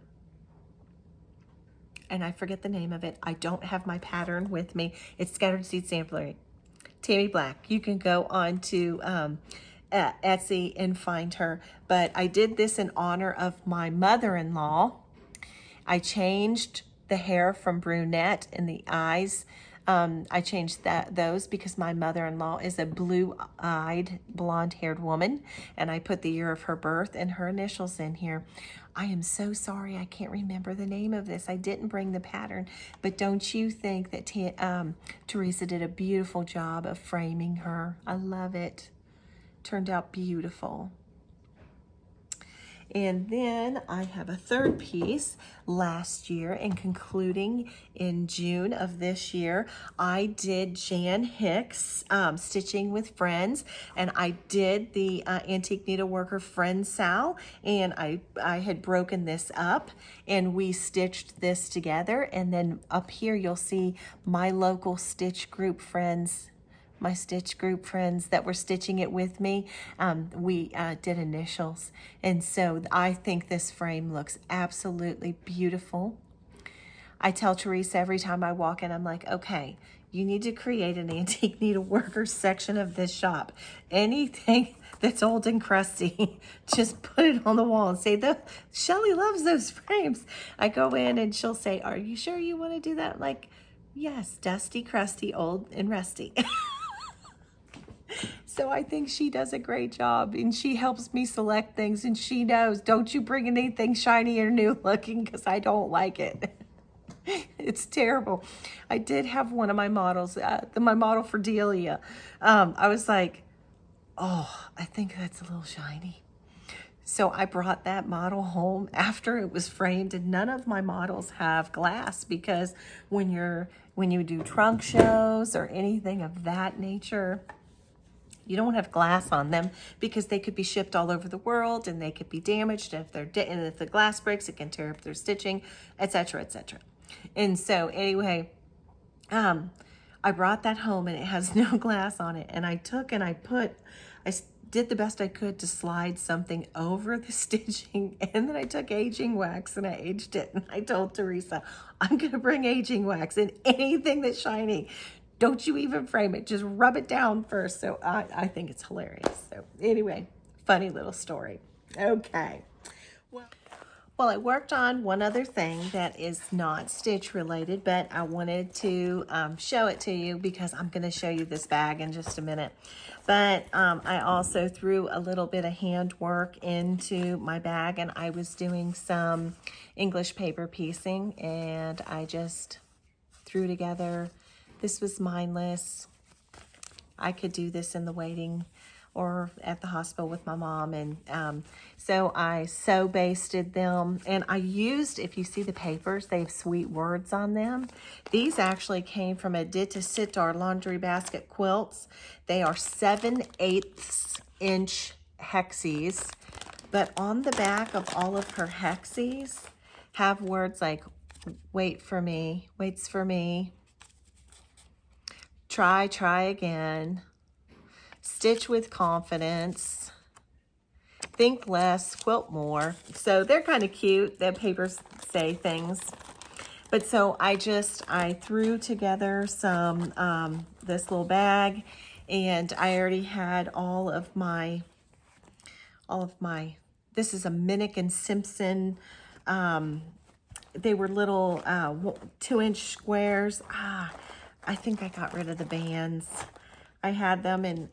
and I forget the name of it. I don't have my pattern with me. It's Scattered Seed Sampler, Tammy Black. You can go on to Etsy and find her. But I did this in honor of my mother-in-law. I changed the hair from brunette and the eyes. I changed those because my mother-in-law is a blue-eyed, blonde-haired woman, and I put the year of her birth and her initials in here. I am so sorry I can't remember the name of this. I didn't bring the pattern, but don't you think that Teresa did a beautiful job of framing her? I love it. Turned out beautiful. And then I have a third piece. Last year and concluding in June of this year, I did Jan Hicks, Stitching with Friends, and I did the Antique Needleworker Friend Sal, and I had broken this up, and we stitched this together, and then up here you'll see my local stitch group friends, my stitch group friends that were stitching it with me. We did initials. And so I think this frame looks absolutely beautiful. I tell Teresa every time I walk in, I'm like, okay, you need to create an Antique Needleworkers section of this shop. Anything that's old and crusty, just put it on the wall and say, Shellie loves those frames. I go in and she'll say, are you sure you want to do that? I'm like, yes, dusty, crusty, old, and rusty. So I think she does a great job, and she helps me select things, and she knows, don't you bring anything shiny or new looking, because I don't like it. It's terrible. I did have one of my models, my model for Delia. I was like, oh, I think that's a little shiny. So I brought that model home after it was framed, and none of my models have glass, because when you do trunk shows or anything of that nature, you don't have glass on them because they could be shipped all over the world and they could be damaged. And if the glass breaks, it can tear up their stitching, etc., etc. And so anyway, I brought that home and it has no glass on it. And I took and I did the best I could to slide something over the stitching, and then I took aging wax and I aged it. And I told Teresa, I'm gonna bring aging wax, and anything that's shiny, don't you even frame it, just rub it down first. So I think it's hilarious. So anyway, funny little story. Okay. Well, I worked on one other thing that is not stitch related, but I wanted to show it to you because I'm going to show you this bag in just a minute. But I also threw a little bit of handwork into my bag, and I was doing some English paper piecing, and I just threw together. This was mindless. I could do this in the waiting or at the hospital with my mom. And so I sew basted them. And I used, if you see the papers, they have sweet words on them. These actually came from a Did to Sit Our Laundry Basket quilts. They are 7/8 inch hexies. But on the back of all of her hexies have words like wait for me, waits for me, try again, stitch with confidence, Think less, quilt more. So they're kind of cute. The papers say things. But so I threw together some, this little bag, and I already had all of my, this is a Minnick and Simpson, they were little 2-inch squares. I think I got rid of the bands. I had them in,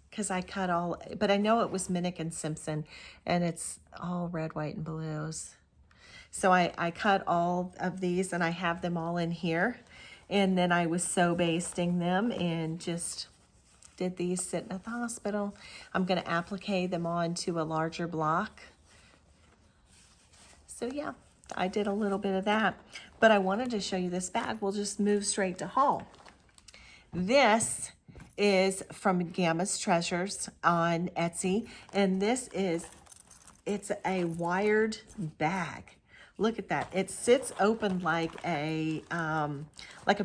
because I cut all, but I know it was Minnick and Simpson, and it's all red, white, and blues. So I cut all of these, and I have them all in here. And then I was sew basting them and just did these sitting at the hospital. I'm going to applique them onto a larger block. So yeah, I did a little bit of that. But I wanted to show you this bag. We'll just move straight to haul. This is from Gamma's Treasures on Etsy. And this is, it's a wired bag. Look at that. It sits open like a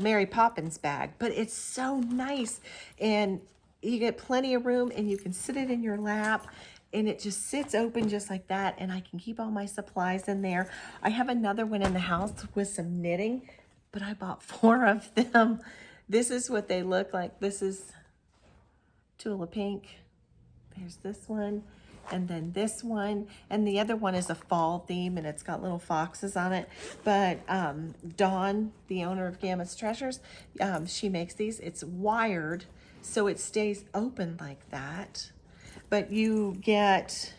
Mary Poppins bag, but it's so nice. And you get plenty of room, and you can sit it in your lap, and it just sits open just like that. And I can keep all my supplies in there. I have another one in the house with some knitting, but I bought 4 of them. This is what they look like. This is Tula Pink. There's this one. And then this one, and the other one is a fall theme, and it's got little foxes on it. But Dawn, the owner of Gamma's Treasures, she makes these. It's wired, so it stays open like that. But you get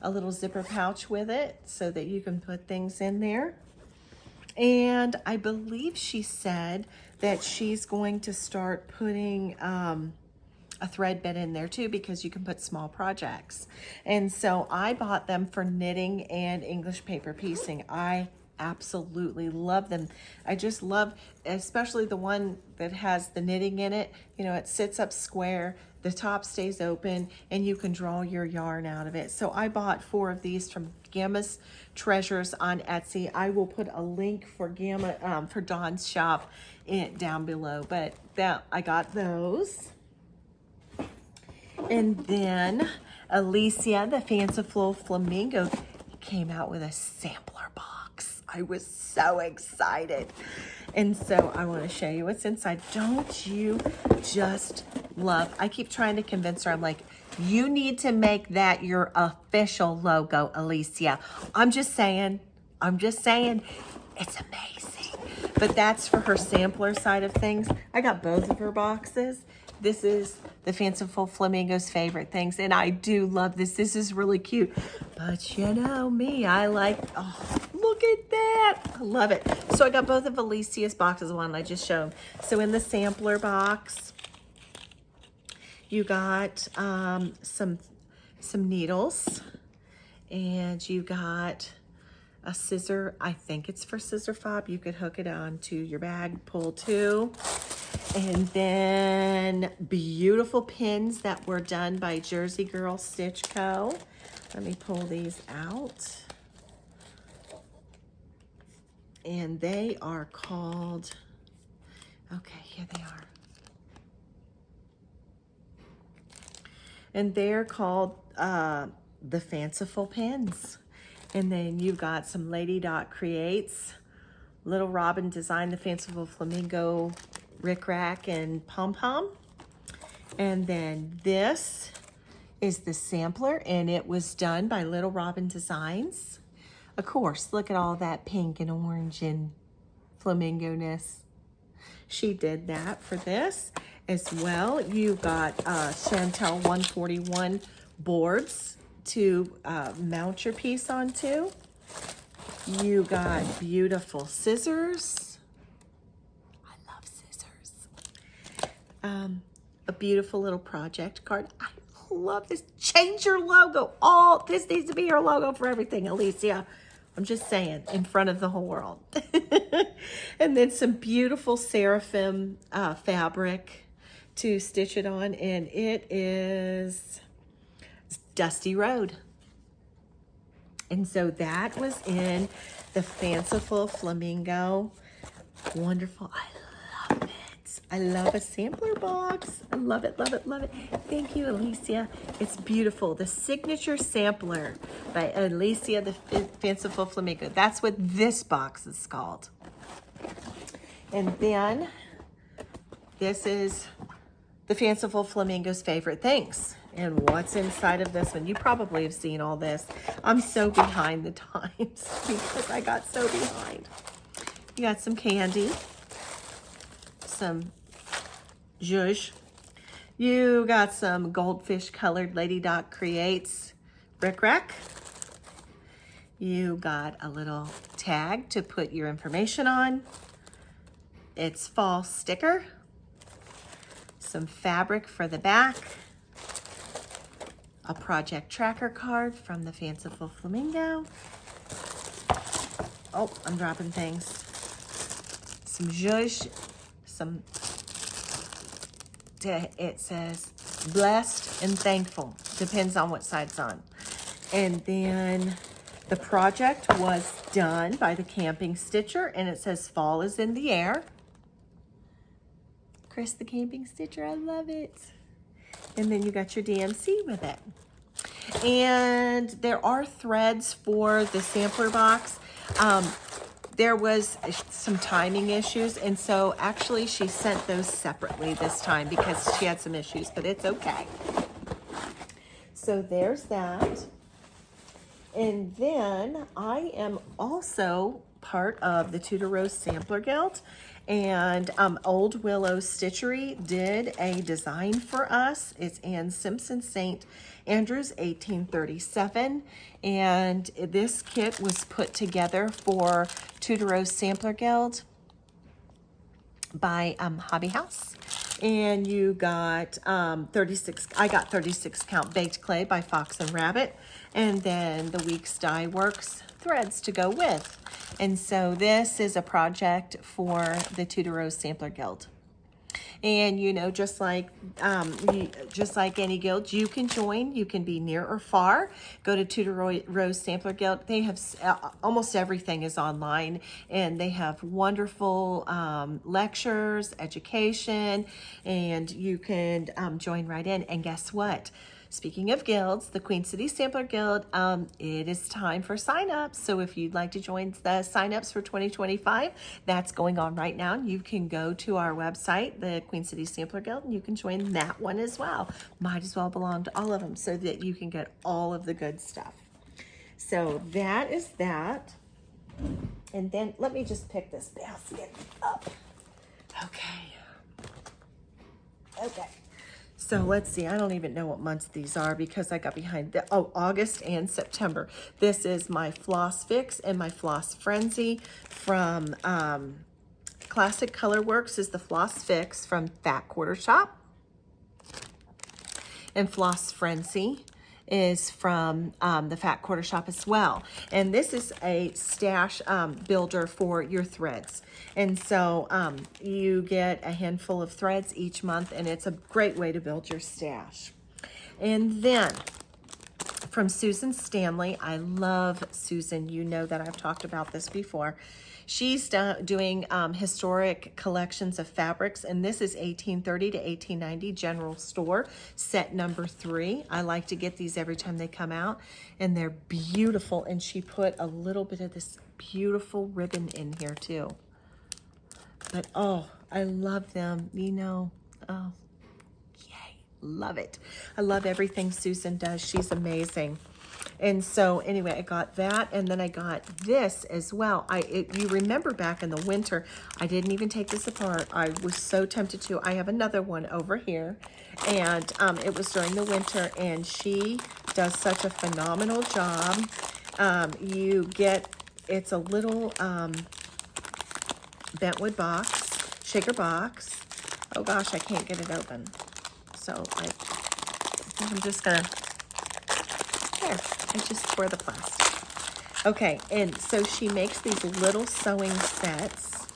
a little zipper pouch with it so that you can put things in there. And I believe she said that she's going to start putting a thread bed in there too, because you can put small projects. And so I bought them for knitting and English paper piecing. I absolutely love them. I just love, especially the one that has the knitting in it. You know, it sits up square, the top stays open, and you can draw your yarn out of it. So I bought 4 of these from Gamma's Treasures on Etsy. I will put a link for for Dawn's shop down below, but I got those. And then Alicia, the Fanciful Flamingo, came out with a sampler box. I was so excited. And so I want to show you what's inside. Don't you just love, I keep trying to convince her, I'm like, you need to make that your official logo, Alicia. I'm just saying, it's amazing. But that's for her sampler side of things. I got both of her boxes. This is the Fanciful Flamingo's favorite things, and I do love this. This is really cute. But you know me, I like, oh, look at that. I love it. So I got both of Alicia's boxes, one I just showed. So in the sampler box, you got some needles, and you got a scissor. I think it's for scissor fob. You could hook it onto your bag, pull 2. And then beautiful pins that were done by Jersey Girl Stitch Co. Let me pull these out. And they are called, okay, here they are. And they're called the Fanciful Pins. And then you've got some Lady Dot Creates. Little Robin designed the Fanciful Flamingo rickrack and pom-pom. And then this is the sampler, and it was done by Little Robin Designs. Of course, look at all that pink and orange and flamingo-ness. She did that for this as well. You got Chantel 141 boards to mount your piece onto. You got beautiful scissors. A beautiful little project card. I love this. Change your logo. This needs to be your logo for everything, Alicia. I'm just saying, in front of the whole world. And then some beautiful seraphim fabric to stitch it on, and it is Dusty Road. And so that was in the Fanciful Flamingo. Wonderful. I love it. box. I love a sampler box. I love it, love it, love it. Thank you, Alicia. It's beautiful. The Signature Sampler by Alicia the Fanciful Flamingo. That's what this box is called. And then this is the Fanciful Flamingo's Favorite Things. And what's inside of this one? You probably have seen all this. I'm so behind the times because I got so behind. You got some candy, some zhuzh. You got some goldfish colored Lady Doc Creates bric-a-brac. You got a little tag to put your information on. It's fall sticker. Some fabric for the back. A project tracker card from the Fanciful Flamingo. Oh, I'm dropping things. Some zhuzh, it says blessed and thankful. Depends on what side it's on. And then the project was done by the Camping Stitcher, and it says fall is in the air. Chris the Camping Stitcher, I love it. And then you got your DMC with it. And there are threads for the sampler box. There was some timing issues, and so actually she sent those separately this time because she had some issues, but it's okay. So there's that. And then I am also part of the Tudor Rose Sampler Guild, and Old Willow Stitchery did a design for us. It's Ann Simpson St. Andrews 1837, and this kit was put together for Tudor Rose Sampler Guild by Hobby House. And you got 36, I got 36 count baked clay by Fox and Rabbit, and then the Weeks Dye Works threads to go with. And so this is a project for the Tudor Rose Sampler Guild. And you know, just like any guild, you can join. You can be near or far. Go to Tudor Rose Sampler Guild. They have almost everything is online, and they have wonderful lectures, education, and you can join right in. And guess what? Speaking of guilds, the Queen City Sampler Guild, it is time for sign-ups. So if you'd like to join the sign-ups for 2025, that's going on right now. You can go to our website, the Queen City Sampler Guild, and you can join that one as well. Might as well belong to all of them so that you can get all of the good stuff. So that is that. And then let me just pick this basket up. Okay. So let's see, I don't even know what months these are because I got behind August and September. This is my Floss Fix and my Floss Frenzy from Classic Color Works is the Floss Fix from Fat Quarter Shop. And Floss Frenzy is from the Fat Quarter Shop as well. And this is a stash builder for your threads. And so you get a handful of threads each month, and it's a great way to build your stash. And then from Susan Stanley, I love Susan. You know that I've talked about this before. She's doing historic collections of fabrics, and this is 1830 to 1890 General Store, set number 3. I like to get these every time they come out, and they're beautiful. And she put a little bit of this beautiful ribbon in here too. But oh, I love them, you know. Oh, yay, love it. I love everything Susan does. She's amazing. And so anyway, I got that, and then I got this as well. You remember back in the winter, I didn't even take this apart. I was so tempted to. I have another one over here, and it was during the winter, and she does such a phenomenal job. It's a little bentwood box, shaker box. Oh gosh, I can't get it open. So I think I'm just gonna, there, I just tore the plastic. Okay, and so she makes these little sewing sets.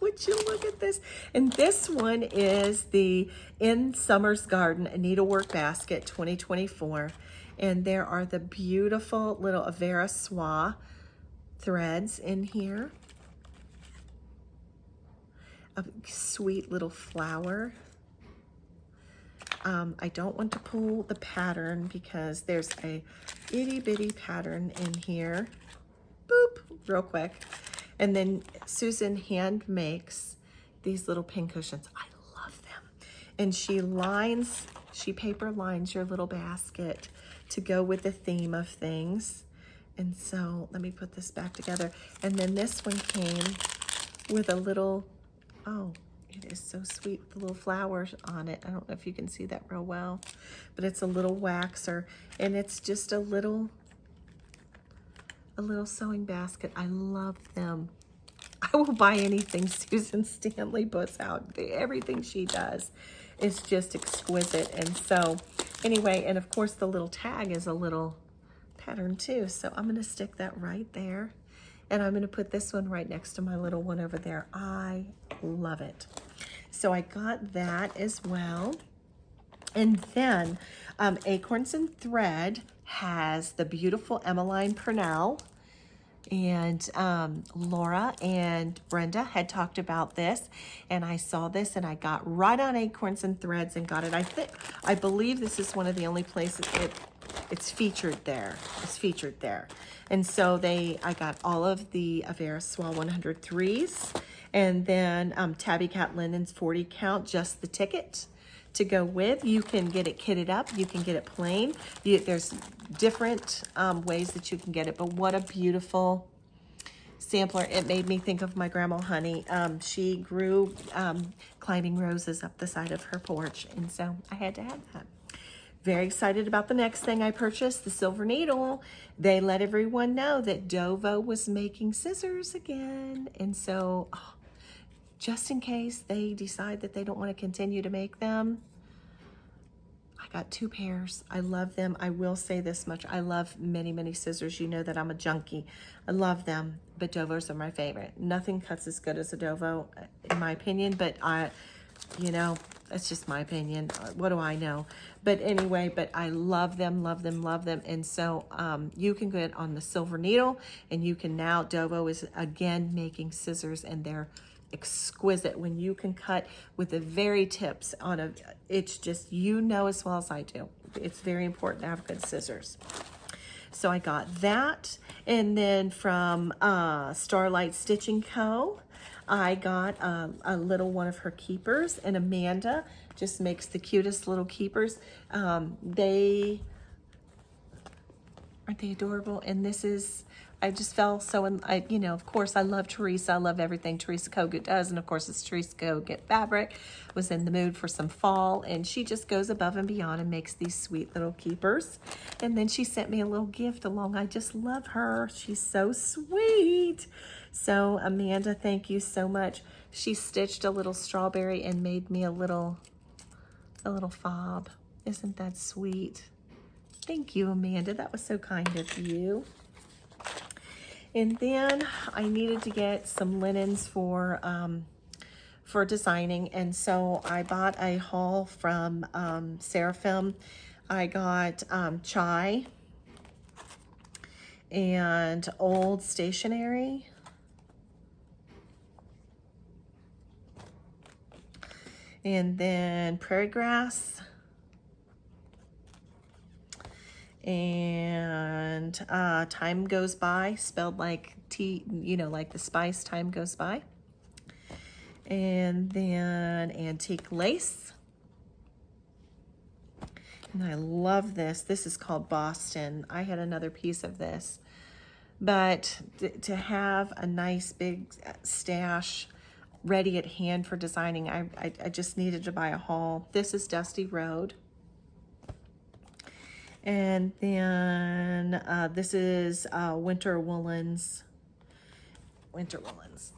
Would you look at this? And this one is the In Summer's Garden, a Needlework Basket 2024. And there are the beautiful little Avera Soie threads in here. a sweet little flower. I don't want to pull the pattern because there's a itty bitty pattern in here. Boop, real quick. And then Susan hand makes these little pin cushions. I love them. And she paper lines your little basket to go with the theme of things. And so let me put this back together. And then this one came with a little, oh, it is so sweet with the little flowers on it. I don't know if you can see that real well, but it's a little waxer, and it's just a little sewing basket. I love them. I will buy anything Susan Stanley puts out. Everything she does is just exquisite. And so anyway, and of course the little tag is a little pattern too. So I'm gonna stick that right there. And I'm gonna put this one right next to my little one over there. I love it. So I got that as well. And then Acorns and Thread has the beautiful Emmeline Purnell. And Laura and Brenda had talked about this, and I saw this and I got right on Acorns and Threads and got it. I believe this is one of the only places it's featured there. It's featured there. And so I got all of the Avera Swell 103s, and then Tabby Cat Linen's 40 count, just the ticket to go with. You can get it kitted up, you can get it plain. There's different ways that you can get it, but what a beautiful sampler. It made me think of my grandma Honey. She grew climbing roses up the side of her porch, and so I had to have that. Very excited about the next thing I purchased, the Silver Needle. They let everyone know that Dovo was making scissors again, and so just in case they decide that they don't want to continue to make them, I got 2 pairs. I love them. I will say this much. I love many, many scissors. You know that I'm a junkie. I love them, but Dovos are my favorite. Nothing cuts as good as a Dovo, in my opinion, but that's just my opinion. What do I know? But anyway, but I love them, love them, love them. And so you can get on the Silver Needle, and you can now, Dovo is again making scissors, and they're exquisite when you can cut with the very tips on it's just, as well as I do, it's very important to have good scissors. So I got that. And then from Starlight Stitching Co., I got a little one of her keepers, and Amanda just makes the cutest little keepers. Aren't they adorable? And this is, I just fell so in, of course I love Teresa. I love everything Teresa Kogut does. And of course it's Teresa Kogut fabric. Was in the mood for some fall, and she just goes above and beyond and makes these sweet little keepers. And then she sent me a little gift along. I just love her. She's so sweet. So Amanda, thank you so much. She stitched a little strawberry and made me a little fob. Isn't that sweet? Thank you, Amanda. That was so kind of you. And then I needed to get some linens for designing, and so I bought a haul from Seraphim. I got Chai and Old Stationery. And then Prairie Grass. And Time Goes By, spelled like like the spice, Time Goes By. And then Antique Lace. And I love this. This is called Boston. I had another piece of this. But to have a nice big stash ready at hand for designing, I just needed to buy a haul. This is Dusty Road. And then this is Winter Woolens.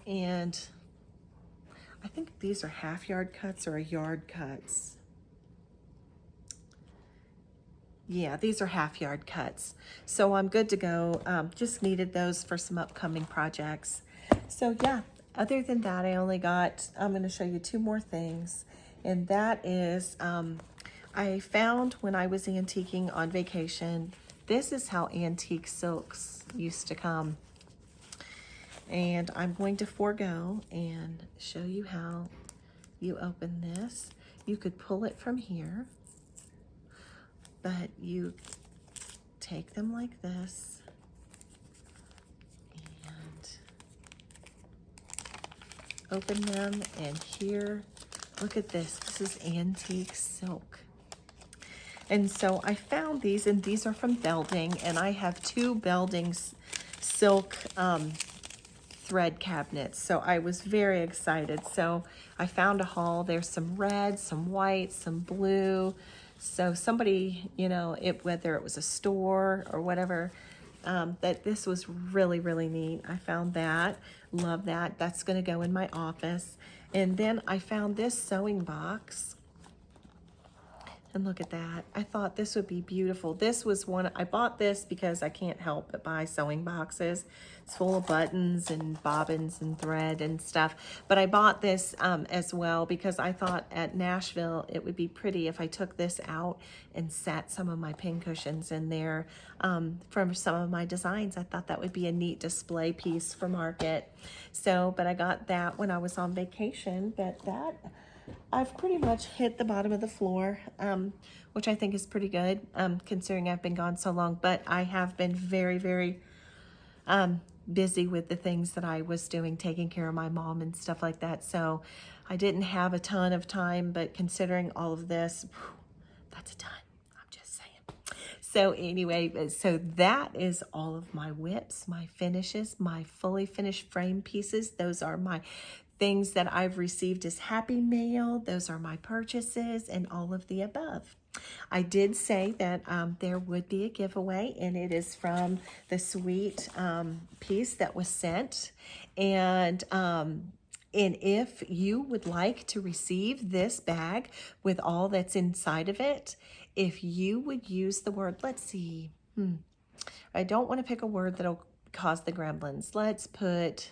And I think these are half yard cuts or yard cuts. Yeah, these are half yard cuts. So I'm good to go. Just needed those for some upcoming projects. So yeah, other than that, I'm going to show you 2 more things. And that is, I found when I was antiquing on vacation, this is how antique silks used to come. And I'm going to forego and show you how you open this. You could pull it from here, but you take them like this and open them, and here, look at this. This is antique silk. And so I found these, and these are from Belding, and I have 2 Belding silk thread cabinets. So I was very excited. So I found a haul. There's some red, some white, some blue. So somebody, you know, whether it was a store or whatever, that this was really, really neat. I found that. Love that. That's going to go in my office. And then I found this sewing box. And look at that. I thought this would be beautiful. This was one, I bought this because I can't help but buy sewing boxes. It's full of buttons and bobbins and thread and stuff. But I bought this as well because I thought at Nashville it would be pretty if I took this out and sat some of my pincushions in there from some of my designs. I thought that would be a neat display piece for market. So, but I got that when I was on vacation. But that, I've pretty much hit the bottom of the floor, which I think is pretty good, considering I've been gone so long. But I have been very, very busy with the things that I was doing, taking care of my mom and stuff like that. So I didn't have a ton of time, but considering all of this, that's a ton. I'm just saying. So anyway, so that is all of my whips, my finishes, my fully finished frame pieces. Those are my things that I've received as happy mail. Those are my purchases and all of the above. I did say that there would be a giveaway, and it is from the sweet piece that was sent. And if you would like to receive this bag with all that's inside of it, if you would use the word, let's see, I don't want to pick a word that'll cause the gremlins. Let's put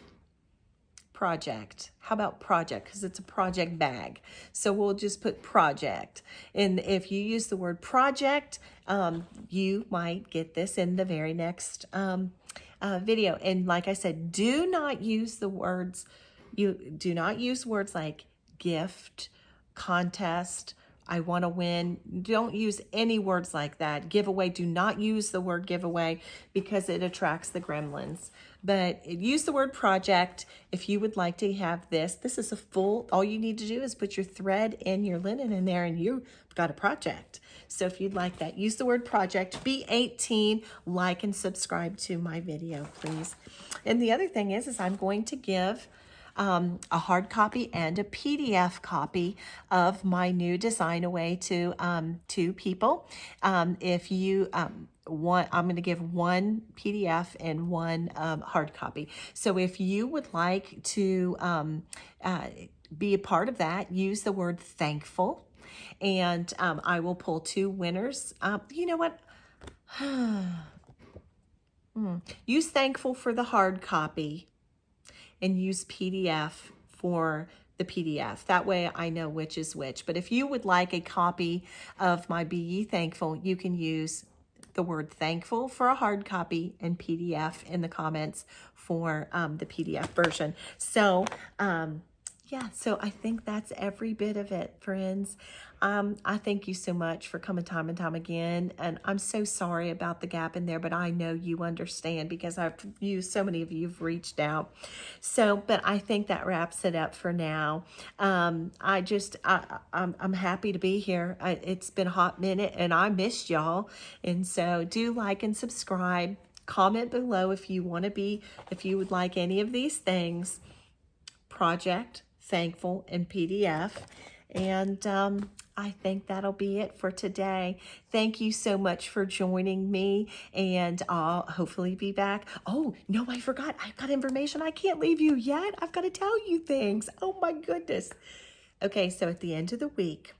project. How about project? Because it's a project bag. So we'll just put project. And if you use the word project, you might get this in the very next video. And like I said, do not use the words, you do not use words like gift, contest, I want to win. Don't use any words like that. Giveaway, do not use the word giveaway because it attracts the gremlins. But use the word project if you would like to have this. This is a full, all you need to do is put your thread and your linen in there and you've got a project. So if you'd like that, use the word project. Be 18, like and subscribe to my video, please. And the other thing is I'm going to give a hard copy and a PDF copy of my new design away to 2 people. If you want, I'm going to give 1 PDF and 1 hard copy. So if you would like to be a part of that, use the word thankful, and I will pull 2 winners. You know what? Use thankful for the hard copy and use PDF for the PDF. That way I know which is which. But if you would like a copy of my Be Ye Thankful, you can use the word thankful for a hard copy and PDF in the comments for the PDF version. So, yeah, so I think that's every bit of it, friends. I thank you so much for coming time and time again. And I'm so sorry about the gap in there, but I know you understand because I've used, so many of you have reached out. So, but I think that wraps it up for now. I'm happy to be here. It's been a hot minute and I missed y'all. And so do like and subscribe. Comment below if you want to be, if you would like any of these things. Project, thankful, and PDF. And I think that'll be it for today. Thank you so much for joining me, and I'll hopefully be back. Oh, no, I forgot. I've got information. I can't leave you yet. I've got to tell you things. Oh, my goodness. Okay, so at the end of the week,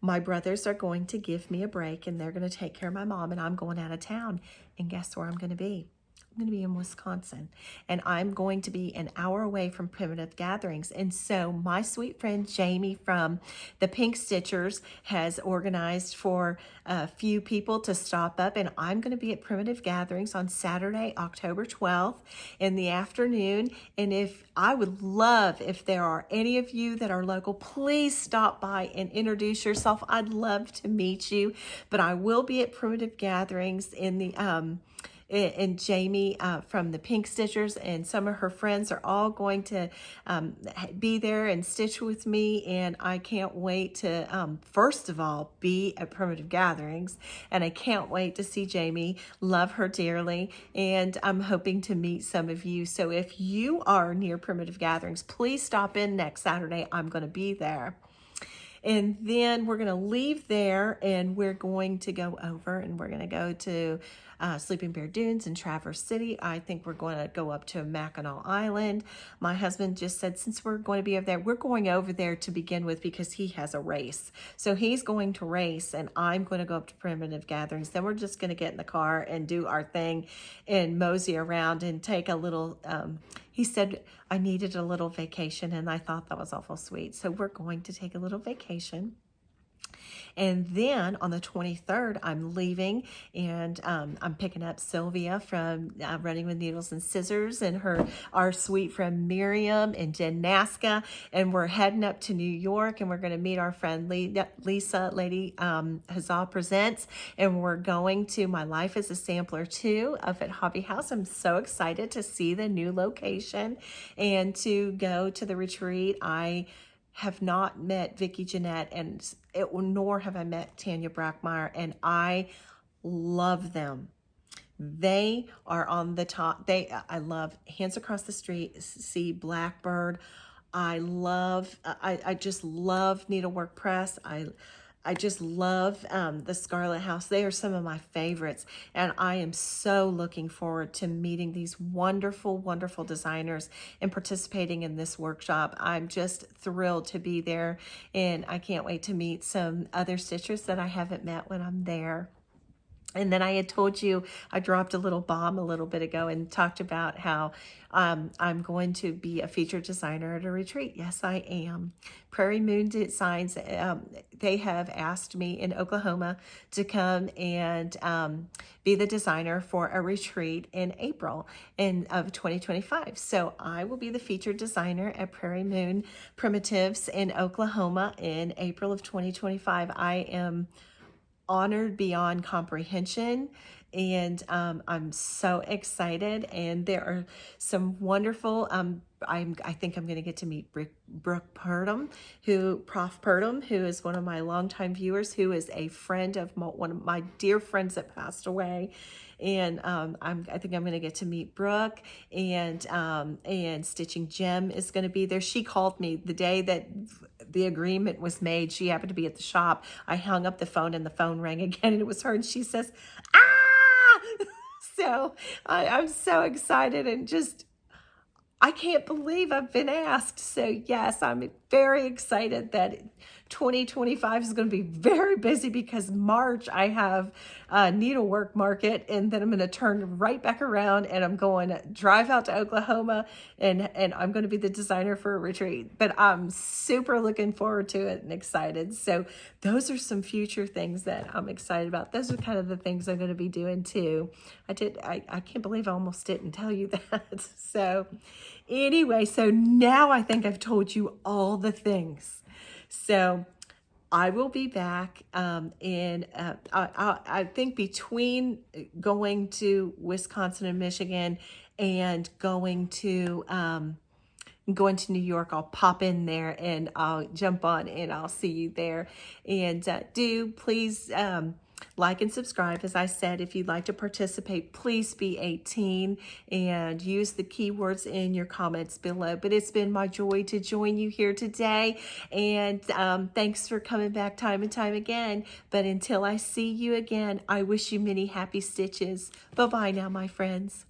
my brothers are going to give me a break, and they're going to take care of my mom, and I'm going out of town. And guess where I'm going to be? I'm going to be in Wisconsin, and I'm going to be an hour away from Primitive Gatherings. And so my sweet friend Jamie from the Pink Stitchers has organized for a few people to stop up, and I'm going to be at Primitive Gatherings on Saturday, October 12th in the afternoon. And if I would love if there are any of you that are local, please stop by and introduce yourself. I'd love to meet you, but I will be at Primitive Gatherings in the and Jamie from the Pink Stitchers and some of her friends are all going to be there and stitch with me. And I can't wait to, first of all, be at Primitive Gatherings. And I can't wait to see Jamie. Love her dearly. And I'm hoping to meet some of you. So if you are near Primitive Gatherings, please stop in next Saturday. I'm going to be there. And then we're going to leave there and we're going to go over and we're going to go to Sleeping Bear Dunes in Traverse City. I think we're going to go up to Mackinac Island. My husband just said, since we're going to be over there, we're going over there to begin with because he has a race. So he's going to race and I'm going to go up to Primitive Gatherings. Then we're just going to get in the car and do our thing and mosey around and take a little, he said I needed a little vacation and I thought that was awful sweet. So we're going to take a little vacation. And then on the 23rd, I'm leaving and I'm picking up Sylvia from Running with Needles and Scissors and our sweet friend Miriam and Jen Nasca. And we're heading up to New York and we're going to meet our friend Lisa, Lady Huzzah Presents. And we're going to My Life as a Sampler too up at Hobby House. I'm so excited to see the new location and to go to the retreat. I have not met Vicki Jeanette nor have I met Tanya Brackmeyer, and I love them. They are on the top. I love Hands Across the Street, see Blackbird. I just love Needlework Press. I just love the Scarlet House. They are some of my favorites. And I am so looking forward to meeting these wonderful, wonderful designers and participating in this workshop. I'm just thrilled to be there. And I can't wait to meet some other stitchers that I haven't met when I'm there. And then I had told you, I dropped a little bomb a little bit ago and talked about how I'm going to be a featured designer at a retreat. Yes, I am. Prairie Moon Designs, they have asked me in Oklahoma to come and be the designer for a retreat in April of 2025. So I will be the featured designer at Prairie Moon Primitives in Oklahoma in April of 2025. I am honored beyond comprehension, and I'm so excited. And there are some wonderful I think I'm going to get to meet Brooke Purdom, Prof Purdom, who is one of my longtime viewers, who is a friend of one of my dear friends that passed away. And I think I'm going to get to meet Brooke, and Stitching Gem is going to be there. She called me the day that the agreement was made. She happened to be at the shop. I hung up the phone and the phone rang again, and it was her. And she says, "Ah!" So I'm so excited and just, I can't believe I've been asked. So yes, I'm very excited that 2025 is going to be very busy because March I have a needlework market, and then I'm going to turn right back around and I'm going to drive out to Oklahoma and I'm going to be the designer for a retreat. But I'm super looking forward to it and excited. So those are some future things that I'm excited about. Those are kind of the things I'm going to be doing too. I can't believe I almost didn't tell you that. So anyway, so now I think I've told you all the things. So I will be back I think between going to Wisconsin and Michigan and going to New York, I'll pop in there and I'll jump on and I'll see you there. And do please like and subscribe. As I said, if you'd like to participate, please be 18 and use the keywords in your comments below. But it's been my joy to join you here today. And thanks for coming back time and time again. But until I see you again, I wish you many happy stitches. Bye-bye now, my friends.